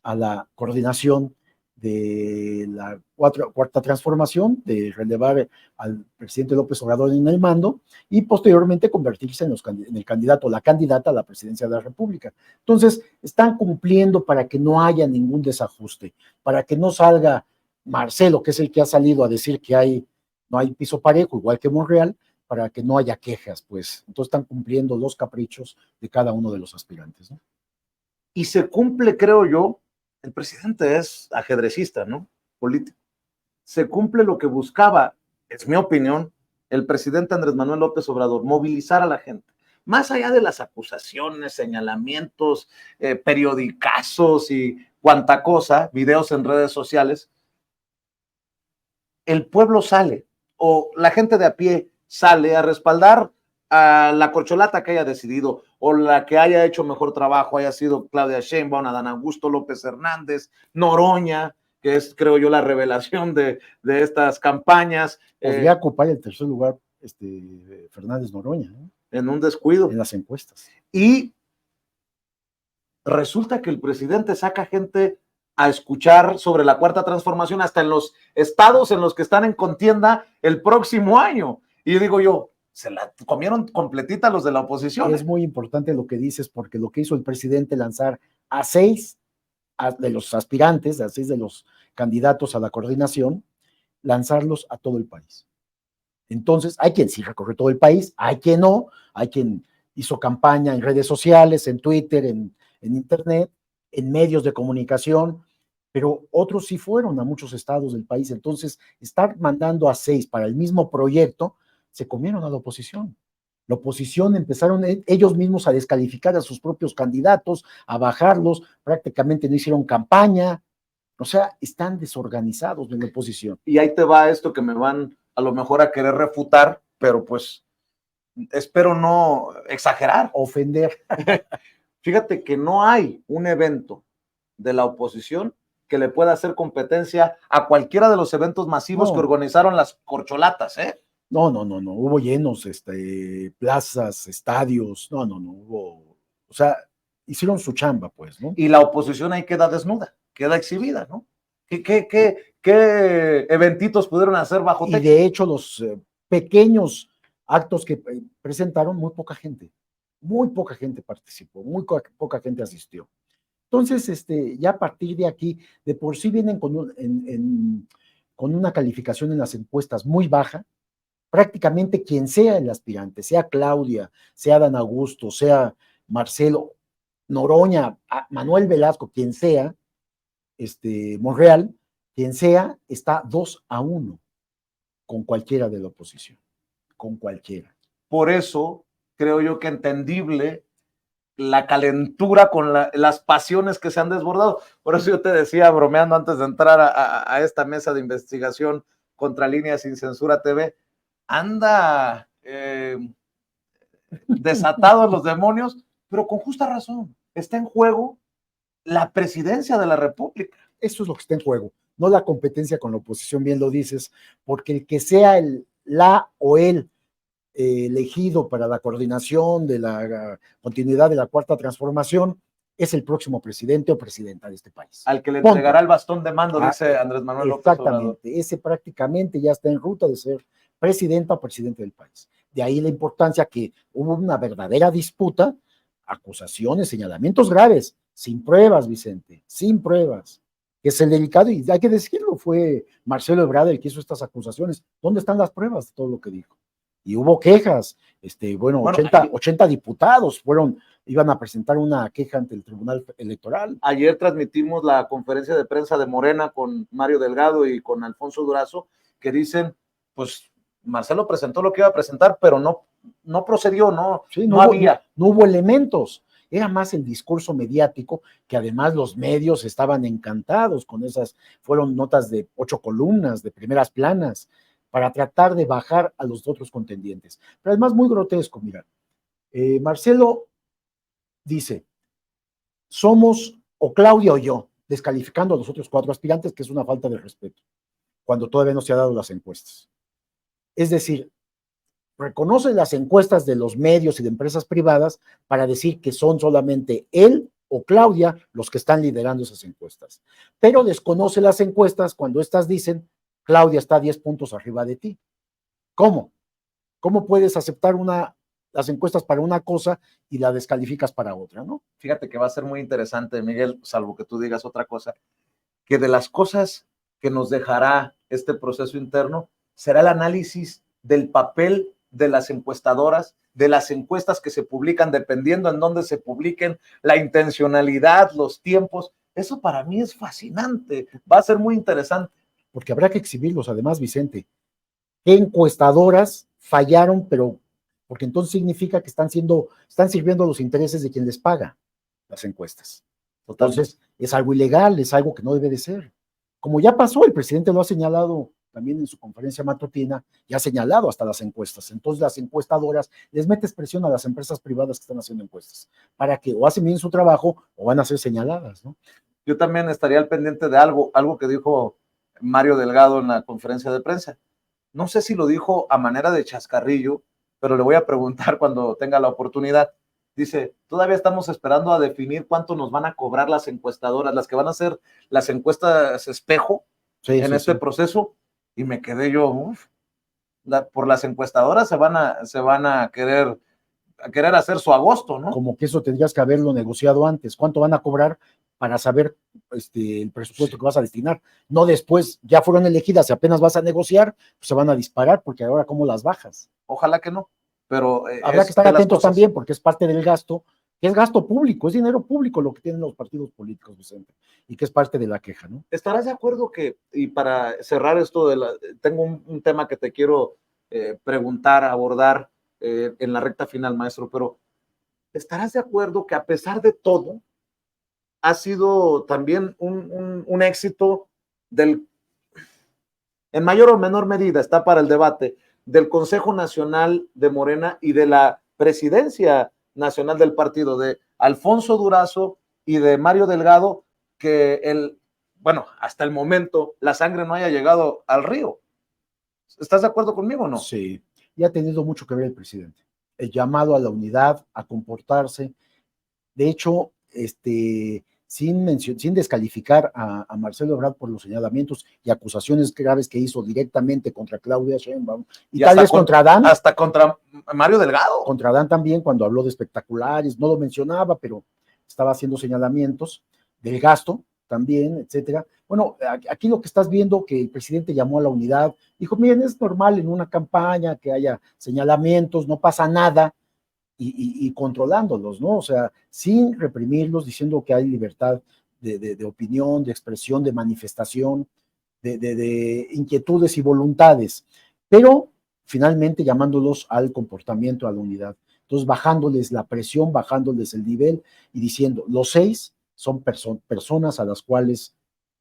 a la coordinación de la cuarta transformación, de relevar al presidente López Obrador en el mando y posteriormente convertirse en el candidato o la candidata a la presidencia de la República. Entonces, están cumpliendo para que no haya ningún desajuste, para que no salga Marcelo, que es el que ha salido a decir que no hay piso parejo, igual que Monreal, para que no haya quejas, pues. Entonces están cumpliendo los caprichos de cada uno de los aspirantes, ¿no? Y se cumple, creo yo, el presidente es ajedrecista, ¿no? Político. Se cumple lo que buscaba, es mi opinión, el presidente Andrés Manuel López Obrador, movilizar a la gente. Más allá de las acusaciones, señalamientos, periodicazos y cuanta cosa, videos en redes sociales, el pueblo sale, o la gente de a pie sale a respaldar a la corcholata que haya decidido, o la que haya hecho mejor trabajo, haya sido Claudia Sheinbaum, Adán Augusto López Hernández, Noroña, que es, creo yo, la revelación de estas campañas. Podría ocupar el tercer lugar Fernández Noroña, ¿no? En un descuido. En las encuestas. Y resulta que el presidente saca gente a escuchar sobre la cuarta transformación hasta en los estados en los que están en contienda el próximo año. Y digo yo, se la comieron completita los de la oposición. Es muy importante lo que dices, porque lo que hizo el presidente lanzar a 6 de los aspirantes, a 6 de los candidatos a la coordinación, lanzarlos a todo el país. Entonces, hay quien sí recorre todo el país, hay quien no, hay quien hizo campaña en redes sociales, en Twitter, en Internet, en medios de comunicación, pero otros sí fueron a muchos estados del país. Entonces, estar mandando a 6 para el mismo proyecto, se comieron a la oposición. La oposición empezaron ellos mismos a descalificar a sus propios candidatos, a bajarlos, prácticamente no hicieron campaña, o sea, están desorganizados en la oposición. Y ahí te va esto que me van a lo mejor a querer refutar, pero pues espero no exagerar. Ofender. Fíjate que no hay un evento de la oposición que le pueda hacer competencia a cualquiera de los eventos masivos que organizaron las corcholatas, ¿eh? No, hubo llenos, plazas, estadios, no, hubo, o sea, hicieron su chamba, pues, ¿no? Y la oposición ahí queda desnuda, queda exhibida, ¿no? ¿Qué eventitos pudieron hacer bajo techo? Y de hecho, los pequeños actos que presentaron, muy poca gente participó, muy poca gente asistió. Entonces, ya a partir de aquí, de por sí vienen con una calificación en las encuestas muy baja. Prácticamente quien sea el aspirante, sea Claudia, sea Dan Augusto, sea Marcelo, Noroña, Manuel Velasco, quien sea, Monreal, quien sea, está 2-1 con cualquiera de la oposición, con cualquiera. Por eso creo yo que entendible la calentura con las pasiones que se han desbordado. Por eso yo te decía, bromeando antes de entrar a esta mesa de investigación contra Línea Sin Censura TV, anda desatados los demonios, pero con justa razón. Está en juego la presidencia de la República. Eso es lo que está en juego, no la competencia con la oposición, bien lo dices, porque el que sea la o el elegido para la coordinación de la continuidad de la Cuarta Transformación es el próximo presidente o presidenta de este país. Al que le entregará el bastón de mando, dice Andrés Manuel López Obrador. Exactamente, ese prácticamente ya está en ruta de ser presidenta o presidente del país. De ahí la importancia que hubo una verdadera disputa, acusaciones, señalamientos graves, sin pruebas, Vicente, sin pruebas, que es el delicado, y hay que decirlo, fue Marcelo Ebrard el que hizo estas acusaciones. ¿Dónde están las pruebas de todo lo que dijo? Y hubo quejas, 80 diputados iban a presentar una queja ante el Tribunal Electoral. Ayer transmitimos la conferencia de prensa de Morena con Mario Delgado y con Alfonso Durazo, que dicen, pues Marcelo presentó lo que iba a presentar, pero no procedió, no hubo elementos. Era más el discurso mediático, que además los medios estaban encantados con esas, fueron notas de 8 columnas, de primeras planas, para tratar de bajar a los otros contendientes. Pero además muy grotesco, mira. Marcelo dice, somos o Claudia o yo, descalificando a los otros 4 aspirantes, que es una falta de respeto, cuando todavía no se han dado las encuestas. Es decir, reconoce las encuestas de los medios y de empresas privadas para decir que son solamente él o Claudia los que están liderando esas encuestas. Pero desconoce las encuestas cuando estas dicen Claudia está 10 puntos arriba de ti. ¿Cómo? ¿Cómo puedes aceptar las encuestas para una cosa y la descalificas para otra, no? Fíjate que va a ser muy interesante, Miguel, salvo que tú digas otra cosa, que de las cosas que nos dejará este proceso interno será el análisis del papel de las encuestadoras, de las encuestas que se publican, dependiendo en dónde se publiquen, la intencionalidad, los tiempos. Eso para mí es fascinante, va a ser muy interesante. Porque habrá que exhibirlos, además, Vicente. ¿Qué encuestadoras fallaron? Pero porque entonces significa que están sirviendo a los intereses de quien les paga las encuestas. Entonces, es algo ilegal, es algo que no debe de ser. Como ya pasó, el presidente lo ha señalado también en su conferencia matutina, ya ha señalado hasta las encuestas. Entonces, las encuestadoras les metes presión a las empresas privadas que están haciendo encuestas, para que o hacen bien su trabajo o van a ser señaladas, ¿no? Yo también estaría al pendiente de algo que dijo Mario Delgado en la conferencia de prensa. No sé si lo dijo a manera de chascarrillo, pero le voy a preguntar cuando tenga la oportunidad. Dice, todavía estamos esperando a definir cuánto nos van a cobrar las encuestadoras, las que van a hacer las encuestas espejo en este proceso. Y me quedé yo, por las encuestadoras se van a querer hacer su agosto, ¿no? Como que eso tendrías que haberlo negociado antes. ¿Cuánto van a cobrar para saber el presupuesto que vas a destinar. No después, ya fueron elegidas y apenas vas a negociar, pues se van a disparar, porque ahora ¿cómo las bajas? Ojalá que no, pero habrá que estar atentos también, porque es parte del gasto, que es gasto público, es dinero público lo que tienen los partidos políticos, Vicente, y que es parte de la queja, ¿no? ¿Estarás de acuerdo que, y para cerrar esto, tengo un tema que te quiero preguntar, abordar en la recta final, maestro, pero ¿estarás de acuerdo que a pesar de todo, ha sido también un éxito en mayor o menor medida, está para el debate, del Consejo Nacional de Morena y de la presidencia nacional del partido, de Alfonso Durazo y de Mario Delgado, que bueno, hasta el momento la sangre no haya llegado al río? ¿Estás de acuerdo conmigo o no? Sí, y ha tenido mucho que ver el presidente. El llamado a la unidad, a comportarse. De hecho, sin descalificar a Marcelo Ebrard por los señalamientos y acusaciones graves que hizo directamente contra Claudia Sheinbaum, y tal vez contra Adán. Hasta contra Mario Delgado. Contra Adán también, cuando habló de espectaculares, no lo mencionaba, pero estaba haciendo señalamientos del gasto también, etcétera. Bueno, aquí lo que estás viendo, que el presidente llamó a la unidad, dijo, miren, es normal en una campaña que haya señalamientos, no pasa nada, y controlándolos, ¿no? O sea, sin reprimirlos, diciendo que hay libertad de opinión, de expresión, de manifestación, de inquietudes y voluntades, pero finalmente llamándolos al comportamiento, a la unidad. Entonces, bajándoles la presión, bajándoles el nivel y diciendo, los 6 son personas a las cuales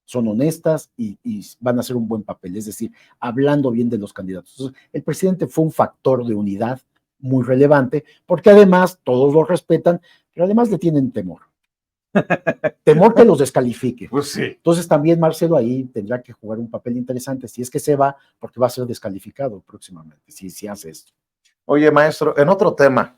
son honestas y van a hacer un buen papel, es decir, hablando bien de los candidatos. Entonces, el presidente fue un factor de unidad muy relevante, porque además todos lo respetan, pero además le tienen temor. Temor que los descalifique. Pues sí. Entonces también Marcelo ahí tendrá que jugar un papel interesante, si es que se va, porque va a ser descalificado próximamente, si hace esto. Oye, maestro, en otro tema,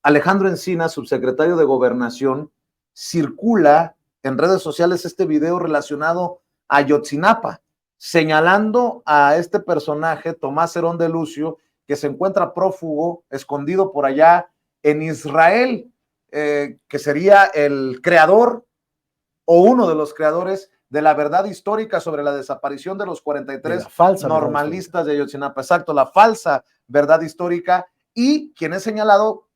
Alejandro Encinas, subsecretario de Gobernación, circula en redes sociales este video relacionado a Ayotzinapa, señalando a este personaje, Tomás Herón de Lucio, que se encuentra prófugo, escondido por allá en Israel, que sería el creador o uno de los creadores de la verdad histórica sobre la desaparición de los 43 normalistas de Ayotzinapa. Exacto, la falsa verdad histórica, y quien es señalado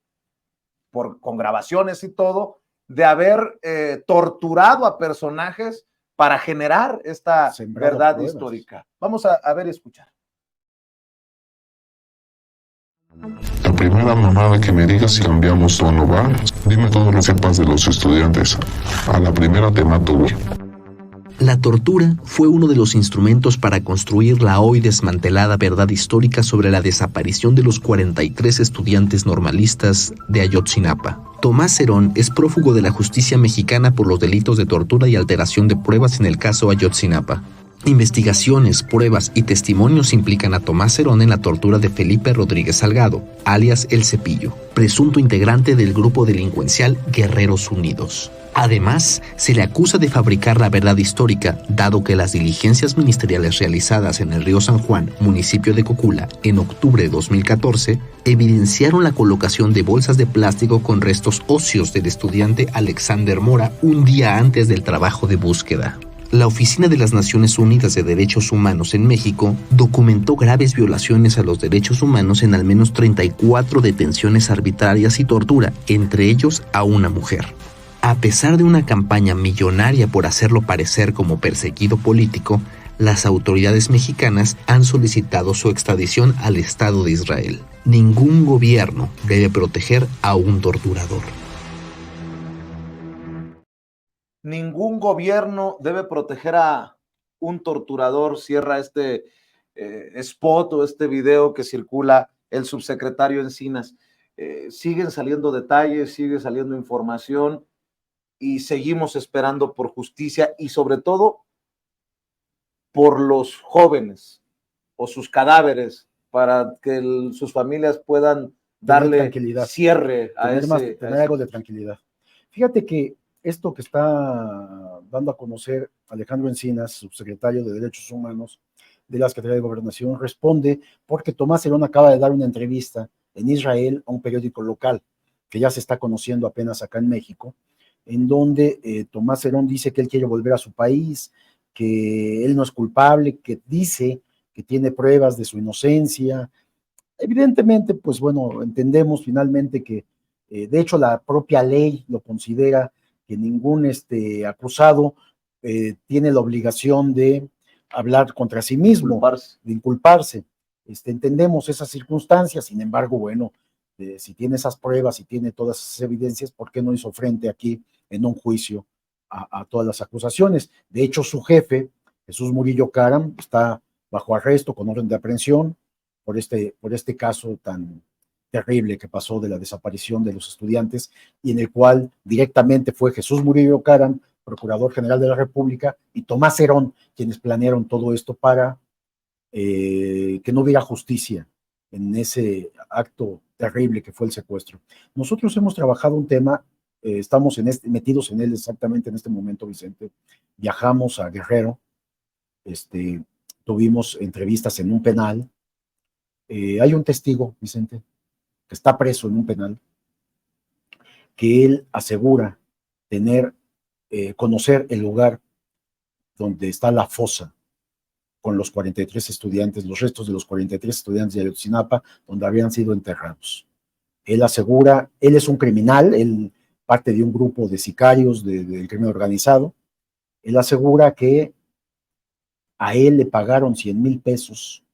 con grabaciones y todo, de haber torturado a personajes para generar esta verdad histórica. Vamos a ver y escuchar. La primera mamada que me digas si cambiamos o no va, dime todo lo que sepas de los estudiantes. A la primera te mato, güey. La tortura fue uno de los instrumentos para construir la hoy desmantelada verdad histórica sobre la desaparición de los 43 estudiantes normalistas de Ayotzinapa. Tomás Herón es prófugo de la justicia mexicana por los delitos de tortura y alteración de pruebas en el caso Ayotzinapa. Investigaciones, pruebas y testimonios implican a Tomás Herón en la tortura de Felipe Rodríguez Salgado, alias El Cepillo, presunto integrante del grupo delincuencial Guerreros Unidos. Además, se le acusa de fabricar la verdad histórica, dado que las diligencias ministeriales realizadas en el río San Juan, municipio de Cocula, en octubre de 2014, evidenciaron la colocación de bolsas de plástico con restos óseos del estudiante Alexander Mora un día antes del trabajo de búsqueda. La Oficina de las Naciones Unidas de Derechos Humanos en México documentó graves violaciones a los derechos humanos en al menos 34 detenciones arbitrarias y tortura, entre ellos a una mujer. A pesar de una campaña millonaria por hacerlo parecer como perseguido político, las autoridades mexicanas han solicitado su extradición al Estado de Israel. Ningún gobierno debe proteger a un torturador. Ningún gobierno debe proteger a un torturador. Cierra este spot o este video que circula el subsecretario Encinas. Siguen saliendo detalles, sigue saliendo información y seguimos esperando por justicia y sobre todo por los jóvenes o sus cadáveres, para que sus familias puedan darle cierre a tener algo de tranquilidad. Fíjate que esto que está dando a conocer Alejandro Encinas, subsecretario de Derechos Humanos de la Secretaría de Gobernación, responde porque Tomás Herón acaba de dar una entrevista en Israel a un periódico local, que ya se está conociendo apenas acá en México, en donde Tomás Herón dice que él quiere volver a su país, que él no es culpable, que dice que tiene pruebas de su inocencia. Evidentemente, pues bueno, entendemos finalmente que, de hecho, la propia ley lo considera que ningún acusado tiene la obligación de hablar contra sí mismo, de inculparse. Entendemos esas circunstancias, sin embargo, bueno, si tiene esas pruebas, si tiene todas esas evidencias, ¿por qué no hizo frente aquí en un juicio a todas las acusaciones? De hecho, su jefe, Jesús Murillo Caram, está bajo arresto con orden de aprehensión por este caso tan terrible que pasó de la desaparición de los estudiantes, y en el cual directamente fue Jesús Murillo Caram, Procurador General de la República, y Tomás Herón, quienes planearon todo esto para que no hubiera justicia en ese acto terrible que fue el secuestro. Nosotros hemos trabajado un tema, estamos metidos en él exactamente en este momento, Vicente. Viajamos a Guerrero, tuvimos entrevistas en un penal. Hay un testigo, Vicente, que está preso en un penal, que él asegura conocer el lugar donde está la fosa con los 43 estudiantes, los restos de los 43 estudiantes de Ayotzinapa, donde habían sido enterrados. Él asegura, él es un criminal, él parte de un grupo de sicarios del crimen organizado. Él asegura que a él le pagaron 100,000 pesos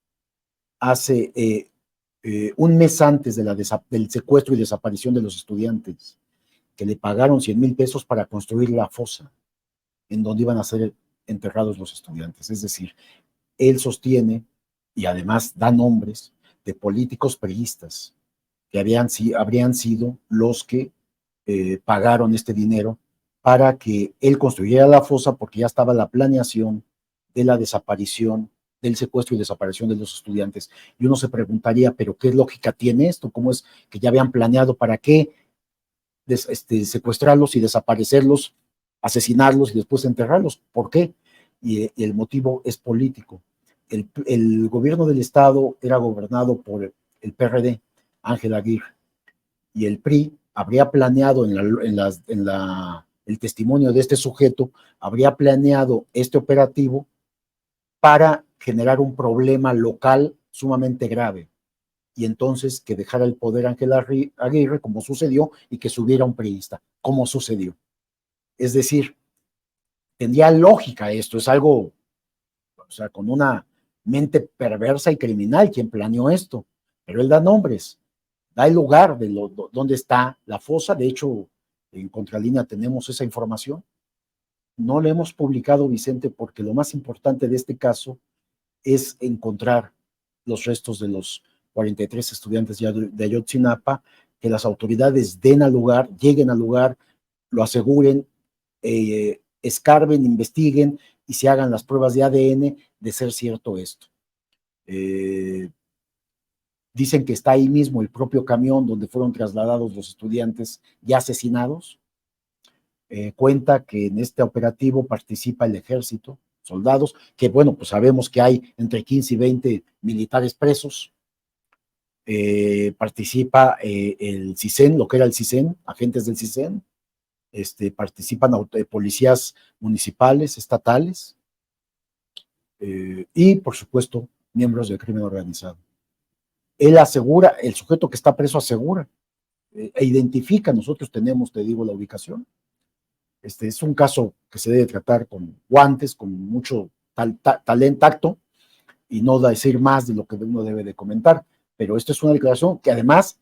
hace un mes antes del secuestro y desaparición de los estudiantes, que le pagaron 100,000 pesos para construir la fosa en donde iban a ser enterrados los estudiantes. Es decir, él sostiene, y además da nombres de políticos priistas que habrían sido los que pagaron este dinero para que él construyera la fosa, porque ya estaba la planeación de la desaparición, del secuestro y desaparición de los estudiantes. Y uno se preguntaría, ¿pero qué lógica tiene esto? ¿Cómo es que ya habían planeado para qué secuestrarlos y desaparecerlos, asesinarlos y después enterrarlos? ¿Por qué? Y el motivo es político. El gobierno del Estado era gobernado por el PRD, Ángel Aguirre, y el PRI habría planeado el testimonio de este sujeto, habría planeado este operativo para generar un problema local sumamente grave, y entonces que dejara el poder Ángel Aguirre, como sucedió, y que subiera un priista, como sucedió. Es decir, tendría lógica esto, es algo, o sea, con una mente perversa y criminal quien planeó esto, pero él da nombres, da el lugar de donde está la fosa. De hecho, en Contralínea tenemos esa información. No la hemos publicado, Vicente, porque lo más importante de este caso es encontrar los restos de los 43 estudiantes de Ayotzinapa, que las autoridades den al lugar, lleguen al lugar, lo aseguren, escarben, investiguen y se hagan las pruebas de ADN de ser cierto esto. Dicen que está ahí mismo el propio camión donde fueron trasladados los estudiantes ya asesinados. Cuenta que en este operativo participa el ejército, soldados, que bueno, pues sabemos que hay entre 15 y 20 militares presos. Participa el CISEN, lo que era el CISEN, agentes del CISEN, participan policías municipales, estatales, y por supuesto miembros del crimen organizado. Él asegura, el sujeto que está preso asegura, e identifica, nosotros tenemos, te digo, la ubicación. Es un caso que se debe tratar con guantes, con mucho tacto, y no decir más de lo que uno debe de comentar, pero esta es una declaración que además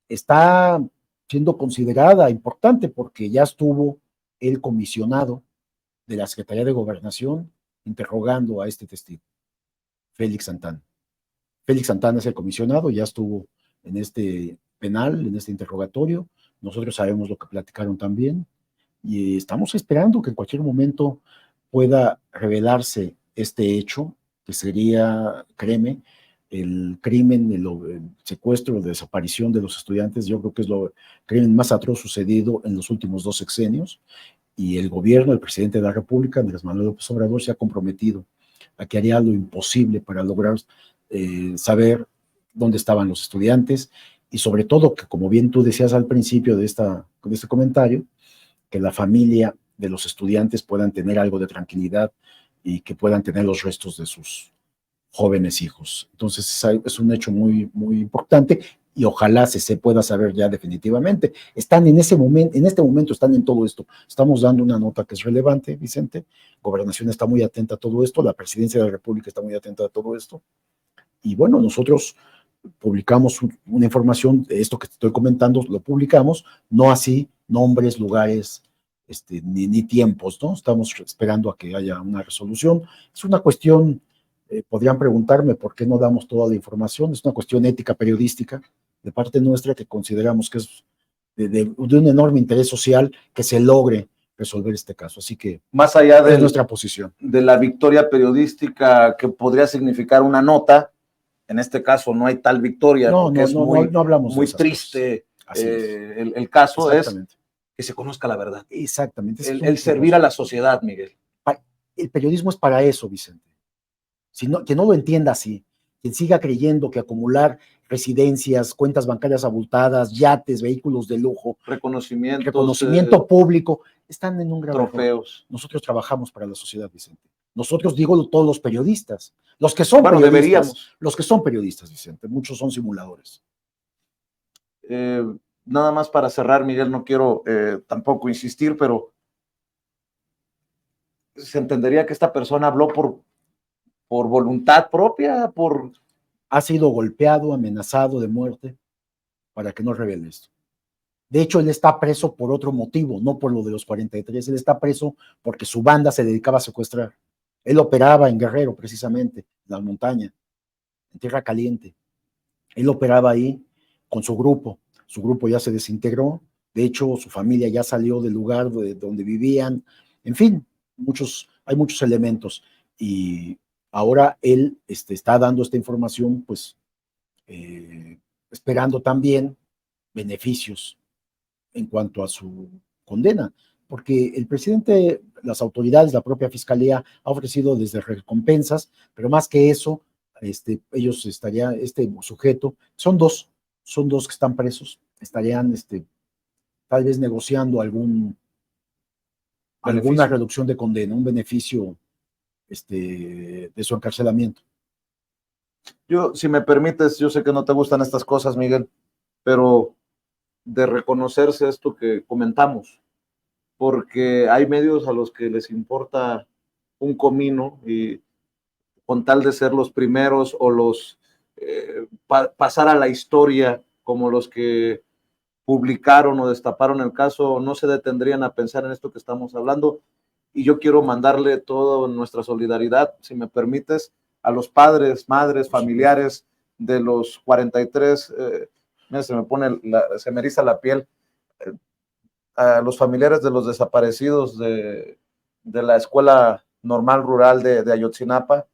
está siendo considerada importante porque ya estuvo el comisionado de la Secretaría de Gobernación interrogando a este testigo, Félix Santana. Félix Santana es el comisionado, ya estuvo en este penal, en este interrogatorio. Nosotros sabemos lo que platicaron también y estamos esperando que en cualquier momento pueda revelarse este hecho, que sería, créeme, el crimen, el secuestro, la desaparición de los estudiantes. Yo creo que es el crimen más atroz sucedido en los últimos 2 sexenios, y el gobierno, el presidente de la República, Andrés Manuel López Obrador, se ha comprometido a que haría lo imposible para lograr saber dónde estaban los estudiantes, y sobre todo que, como bien tú decías al principio de este comentario, que la familia de los estudiantes puedan tener algo de tranquilidad y que puedan tener los restos de sus jóvenes hijos. Entonces es un hecho muy, muy importante y ojalá se pueda saber ya definitivamente. Están en este momento están en todo esto. Estamos dando una nota que es relevante, Vicente. Gobernación está muy atenta a todo esto, la Presidencia de la República está muy atenta a todo esto. Y bueno, nosotros publicamos una información, esto que te estoy comentando, lo publicamos, no así nombres, lugares, ni tiempos, ¿no? Estamos esperando a que haya una resolución. Es una cuestión, podrían preguntarme por qué no damos toda la información, es una cuestión ética periodística de parte nuestra que consideramos que es de un enorme interés social que se logre resolver este caso. Así que más allá es nuestra posición. De la victoria periodística que podría significar una nota, en este caso no hay tal victoria, porque no hablamos muy triste el caso, es que se conozca la verdad. Exactamente. El servir a la sociedad, Miguel. El periodismo es para eso, Vicente. Que no lo entienda así, quien siga creyendo que acumular residencias, cuentas bancarias abultadas, yates, vehículos de lujo, reconocimiento público, están en un grave trofeos. Error. Nosotros trabajamos para la sociedad, Vicente. Nosotros, digo, todos los periodistas, los que son periodistas, Vicente, muchos son simuladores. Nada más para cerrar, Miguel, no quiero tampoco insistir, pero se entendería que esta persona habló por voluntad propia, ha sido golpeado, amenazado de muerte para que no revele esto. De hecho, él está preso por otro motivo, no por lo de los 43, él está preso porque su banda se dedicaba a secuestrar. Él operaba en Guerrero, precisamente, en la montaña, en Tierra Caliente. Él operaba ahí con su grupo ya se desintegró, de hecho, su familia ya salió del lugar donde vivían, en fin, hay muchos elementos, y ahora él está dando esta información, pues, esperando también beneficios en cuanto a su condena, porque el presidente, las autoridades, la propia fiscalía ha ofrecido desde recompensas, pero más que eso, ellos estarían, sujeto, son dos que están presos, estarían tal vez negociando alguna reducción de condena, un beneficio de su encarcelamiento. Si me permites, yo sé que no te gustan estas cosas, Miguel, pero de reconocerse esto que comentamos, porque hay medios a los que les importa un comino y con tal de ser los primeros o los pasar a la historia como los que publicaron o destaparon el caso, no se detendrían a pensar en esto que estamos hablando. Y yo quiero mandarle toda nuestra solidaridad, si me permites, a los padres, madres, familiares de los 43, mira, se me eriza la piel, a los familiares de los desaparecidos de la Escuela Normal Rural de Ayotzinapa,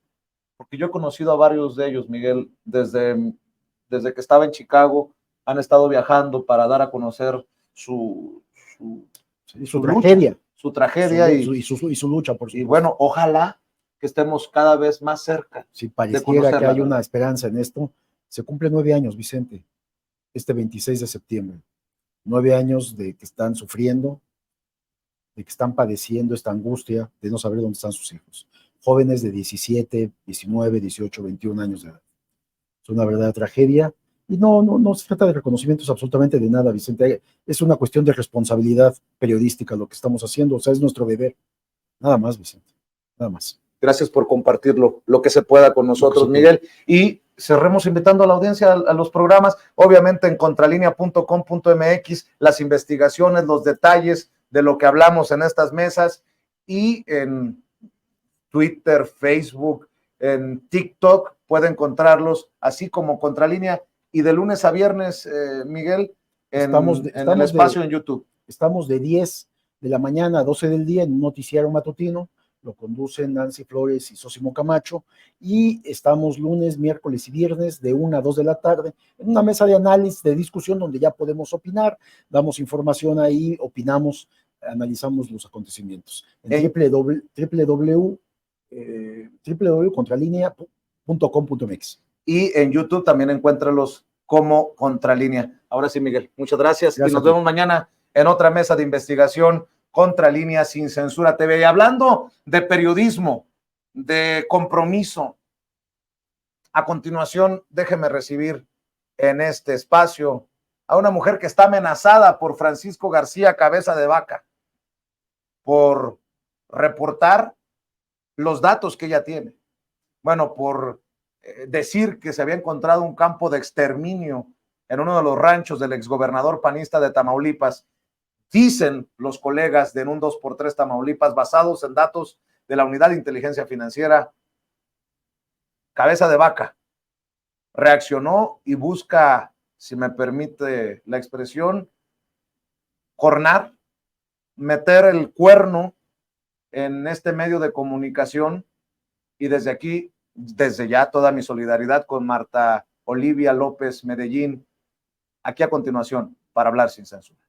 porque yo he conocido a varios de ellos, Miguel, desde que estaba en Chicago, han estado viajando para dar a conocer su tragedia. Su tragedia y su lucha, por supuesto. Y bueno, ojalá que estemos cada vez más cerca. Si pareciera que hay una esperanza en esto, se cumplen 9 años, Vicente, este 26 de septiembre. 9 años de que están sufriendo, de que están padeciendo esta angustia de no saber dónde están sus hijos. Jóvenes de 17, 19, 18, 21 años de edad. Es una verdadera tragedia. Y no se trata de reconocimientos absolutamente de nada, Vicente. Es una cuestión de responsabilidad periodística lo que estamos haciendo. O sea, es nuestro deber. Nada más, Vicente. Nada más. Gracias por compartirlo, lo que se pueda con nosotros, Miguel. Y cerremos invitando a la audiencia a los programas, obviamente en contralinea.com.mx, las investigaciones, los detalles de lo que hablamos en estas mesas, y en Twitter, Facebook, en TikTok, puede encontrarlos, así como Contralínea. Y de lunes a viernes, Miguel, en el espacio en YouTube. Estamos de 10 de la mañana a 12 del día en un noticiario matutino, lo conducen Nancy Flores y Sósimo Camacho, y estamos lunes, miércoles y viernes de 1 a 2 de la tarde en una mesa de análisis, de discusión, donde ya podemos opinar, damos información ahí, opinamos, analizamos los acontecimientos. En www.contralinea.com.mx. Y en YouTube también encuéntralos como Contralínea. Ahora sí, Miguel, muchas gracias y nos vemos mañana en otra mesa de investigación contra Línea Sin Censura TV. Y hablando de periodismo, de compromiso, a continuación déjeme recibir en este espacio a una mujer que está amenazada por Francisco García Cabeza de Vaca por reportar los datos que ella tiene. Bueno, por decir que se había encontrado un campo de exterminio en uno de los ranchos del exgobernador panista de Tamaulipas. Dicen los colegas de En un 2x3 Tamaulipas, basados en datos de la Unidad de Inteligencia Financiera, Cabeza de Vaca reaccionó y busca, si me permite la expresión, cornar, meter el cuerno en este medio de comunicación. Y desde aquí, desde ya, toda mi solidaridad con Marta Olivia López Medellín, aquí a continuación, para hablar sin censura.